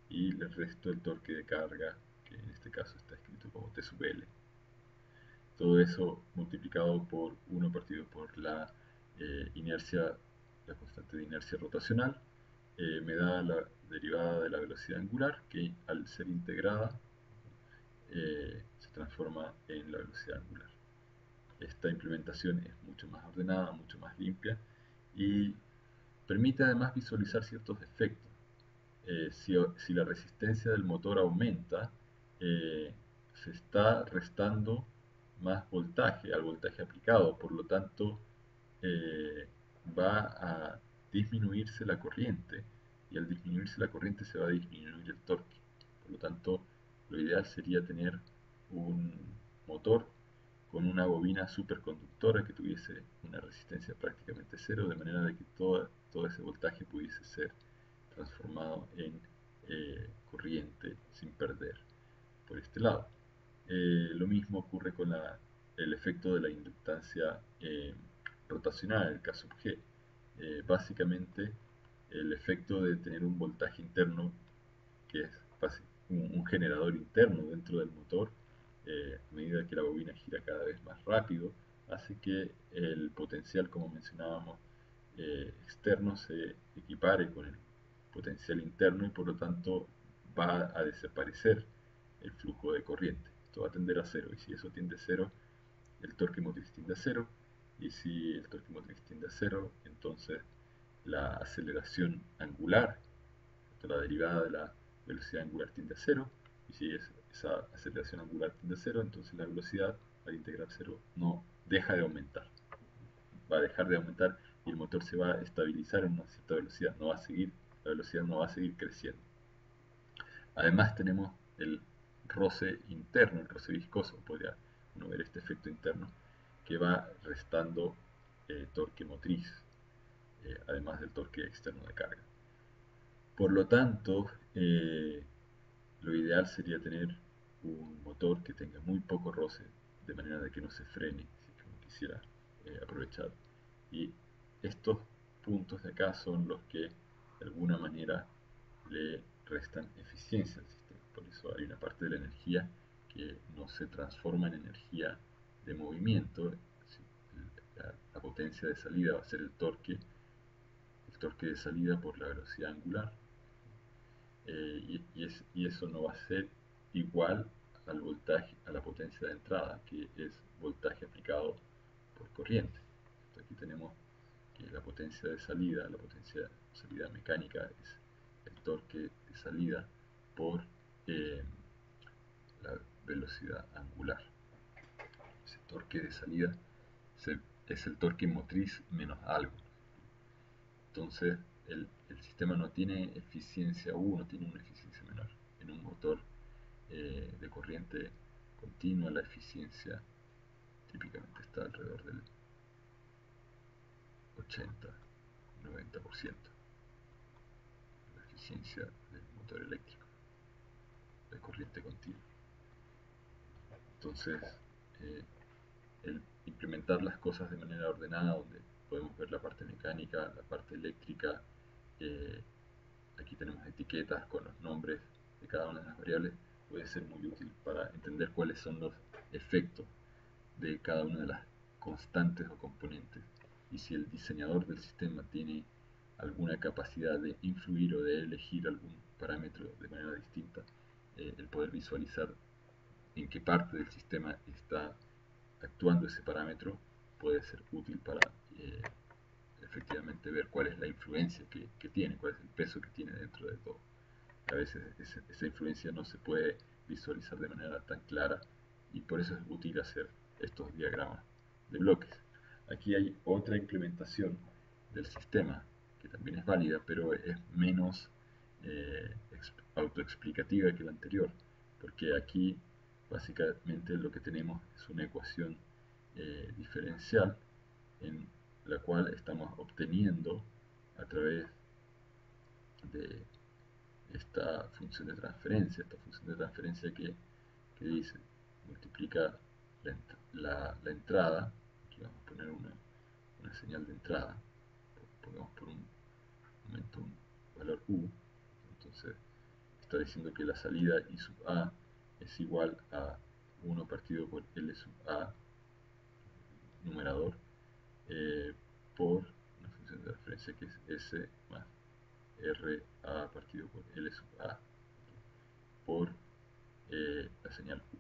y le resto el torque de carga, que en este caso está escrito como T sub L. Todo eso multiplicado por 1 partido por la inercia, la constante de inercia rotacional, me da la derivada de la velocidad angular, que al ser integrada se transforma en la velocidad angular. Esta implementación es mucho más ordenada, mucho más limpia y permite además visualizar ciertos efectos. Si la resistencia del motor aumenta, se está restando más voltaje al voltaje aplicado, por lo tanto va a disminuirse la corriente y al disminuirse la corriente se va a disminuir el torque. Por lo tanto, lo ideal sería tener un motor con una bobina superconductora que tuviese una resistencia prácticamente cero, de manera de que todo ese voltaje pudiese ser transformado en corriente sin perder por este lado. Lo mismo ocurre con el efecto de la inductancia rotacional, el K sub G. Básicamente, el efecto de tener un voltaje interno, que es un generador interno dentro del motor, a medida que la bobina gira cada vez más rápido, hace que el potencial, como mencionábamos, externo se equipare con el potencial interno y por lo tanto va a desaparecer el flujo de corriente. Esto va a tender a cero y si eso tiende a cero, el torque motriz tiende a cero y si el torque motriz tiende a cero, entonces la aceleración angular, la derivada de la velocidad angular tiende a cero y si esa aceleración angular tiende a cero, entonces la velocidad al integrar cero no deja de aumentar. Va a dejar de aumentar y el motor se va a estabilizar en una cierta velocidad, la velocidad no va a seguir creciendo. Además tenemos el roce interno, el roce viscoso, podría uno ver este efecto interno, que va restando torque motriz, además del torque externo de carga. Por lo tanto, lo ideal sería tener un motor que tenga muy poco roce, de manera de que no se frene, si es que uno quisiera aprovechar. Y estos puntos de acá son los que de alguna manera le restan eficiencia al sistema. Por eso hay una parte de la energía que no se transforma en energía de movimiento. La potencia de salida va a ser el torque de salida por la velocidad angular. Y eso no va a ser igual al voltaje, a la potencia de entrada, que es voltaje aplicado por corriente. Entonces aquí tenemos que la potencia de salida, la potencia de salida mecánica es el torque de salida por la velocidad angular. Ese torque de salida es el torque motriz menos algo. Entonces el sistema no tiene eficiencia 1, tiene una eficiencia menor. En un motor de corriente continua la eficiencia típicamente está alrededor del 80-90%, la eficiencia del motor eléctrico de corriente continua. Entonces, el implementar las cosas de manera ordenada, donde podemos ver la parte mecánica, la parte eléctrica, eh, aquí tenemos etiquetas con los nombres de cada una de las variables, puede ser muy útil para entender cuáles son los efectos de cada una de las constantes o componentes. Y si el diseñador del sistema tiene alguna capacidad de influir o de elegir algún parámetro de manera distinta, el poder visualizar en qué parte del sistema está actuando ese parámetro puede ser útil para efectivamente ver cuál es la influencia que tiene, cuál es el peso que tiene dentro de todo. A veces esa influencia no se puede visualizar de manera tan clara y por eso es útil hacer estos diagramas de bloques. Aquí hay otra implementación del sistema que también es válida, pero es menos autoexplicativa que la anterior, porque aquí básicamente lo que tenemos es una ecuación diferencial en la cual estamos obteniendo a través de esta función de transferencia que dice, multiplica la entrada, aquí vamos a poner una señal de entrada, pongamos por un momento un valor u, entonces está diciendo que la salida I sub a es igual a 1 partido por L sub a, numerador, por una función de referencia que es S más R a partido por L sub a, por la señal U.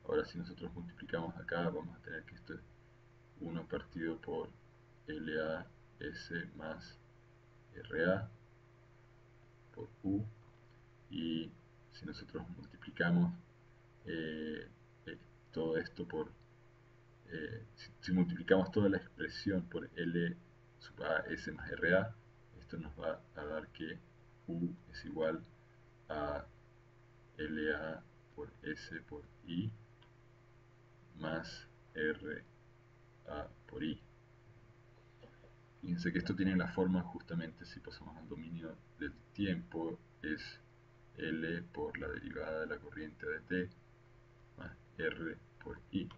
Ahora si nosotros multiplicamos acá, vamos a tener que esto es 1 partido por LA S más RA por U, y si nosotros multiplicamos eh, todo esto por si multiplicamos toda la expresión por L sub A S más RA, esto nos va a dar que U es igual a LA por S por I más RA por I. Fíjense que esto tiene la forma, justamente si pasamos al dominio del tiempo, es L por la derivada de la corriente de t más R por I.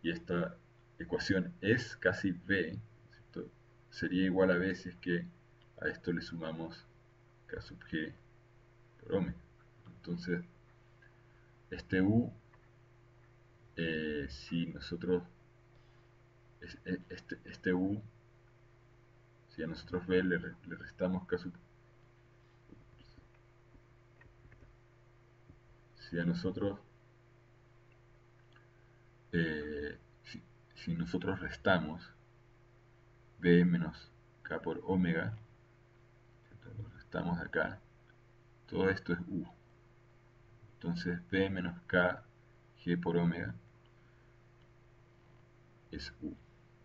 Y esta ecuación es casi V, ¿cierto? Sería igual a V si es que a esto le sumamos K sub G por omega. Entonces, este U, si nosotros, este U, si a nosotros V le restamos K sub, si a nosotros, eh, si, si nosotros restamos V menos K por omega, lo restamos acá, todo esto es U. Entonces V menos K G por omega es U.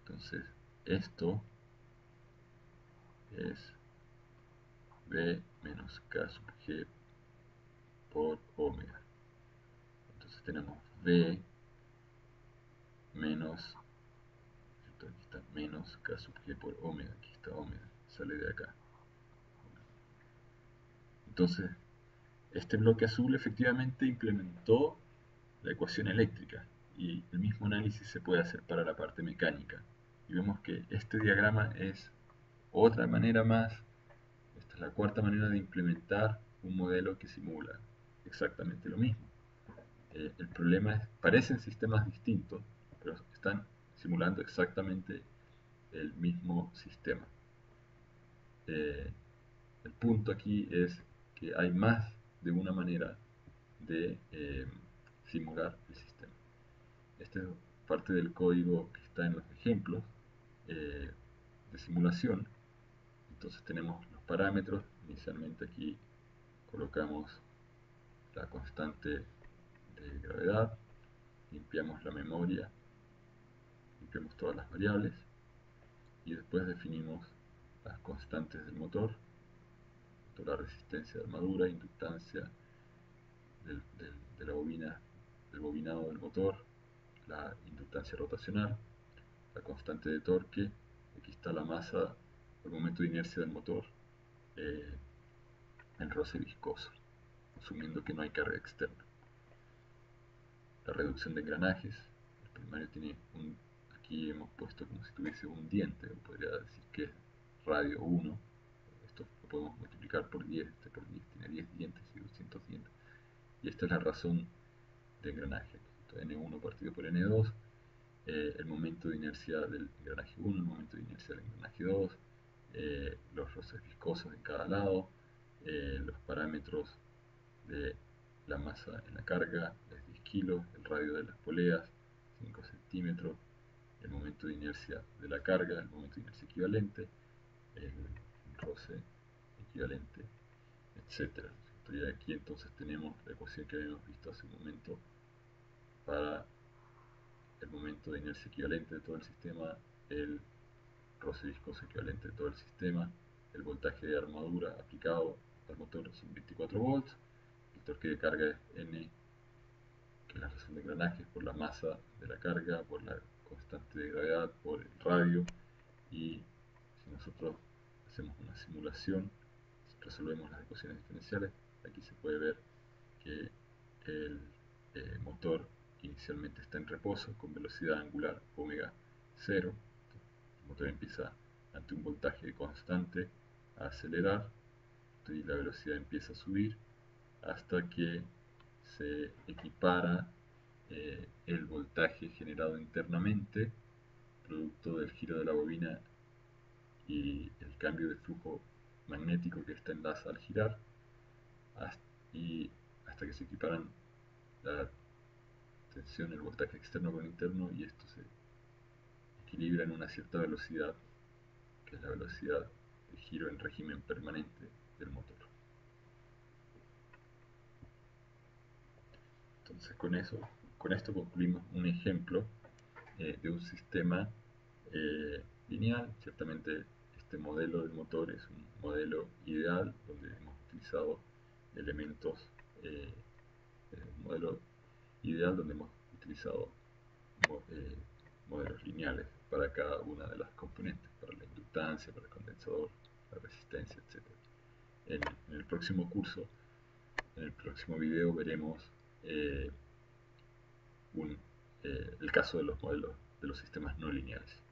Entonces esto es V menos K sub G por omega. Entonces tenemos V menos, ¿cierto? Aquí está menos K sub G por omega, aquí está omega, sale de acá. Entonces, este bloque azul efectivamente implementó la ecuación eléctrica y el mismo análisis se puede hacer para la parte mecánica. Y vemos que este diagrama es otra manera más, esta es la cuarta manera de implementar un modelo que simula exactamente lo mismo. El problema es, parecen sistemas distintos, pero están simulando exactamente el mismo sistema. El punto aquí es que hay más de una manera de simular el sistema. Esta es parte del código que está en los ejemplos de simulación. Entonces tenemos los parámetros. Inicialmente aquí colocamos la constante de gravedad, limpiamos la memoria, limpiamos todas las variables y después definimos las constantes del motor, la resistencia de armadura, inductancia de la bobina, del bobinado del motor, la inductancia rotacional, la constante de torque, aquí está la masa, el momento de inercia del motor, eh, el roce viscoso, asumiendo que no hay carga externa. La reducción de engranajes, el primario tiene aquí hemos puesto como si tuviese un diente, o podría decir que es radio 1, esto lo podemos multiplicar por 10, este por 10 tiene 10 dientes y 200 dientes, y esta es la razón de engranaje, N1 partido por N2, el momento de inercia del engranaje 1, el momento de inercia del engranaje 2, los roces viscosos en cada lado, los parámetros de la masa en la carga, es 10 kilos, el radio de las poleas, 5 centímetros, el momento de inercia de la carga, el momento de inercia equivalente, el roce equivalente, etcétera. Y aquí entonces tenemos la ecuación que habíamos visto hace un momento para el momento de inercia equivalente de todo el sistema, el roce viscoso equivalente de todo el sistema, el voltaje de armadura aplicado al motor son 24 volts, el torque de carga es N, que es la razón de engranajes, por la masa de la carga, por la constante de gravedad, por el radio, y si nosotros hacemos una simulación, resolvemos las ecuaciones diferenciales, aquí se puede ver que el motor inicialmente está en reposo con velocidad angular omega 0. El motor empieza ante un voltaje constante a acelerar y la velocidad empieza a subir hasta que se equipara el voltaje generado internamente producto del giro de la bobina y el cambio de flujo magnético que esta enlaza al girar y hasta que se equiparan la tensión, el voltaje externo con interno, y esto se equilibra en una cierta velocidad, que es la velocidad de giro en régimen permanente del motor. Entonces con esto concluimos un ejemplo de un sistema lineal. Ciertamente este modelo del motor es un modelo ideal donde hemos utilizado elementos, un modelo ideal donde hemos utilizado eh, modelos lineales para cada una de las componentes, para la inductancia, para el condensador, la resistencia, etc. En el próximo curso, en el próximo video veremos eh, el caso de los modelos de los sistemas no lineales.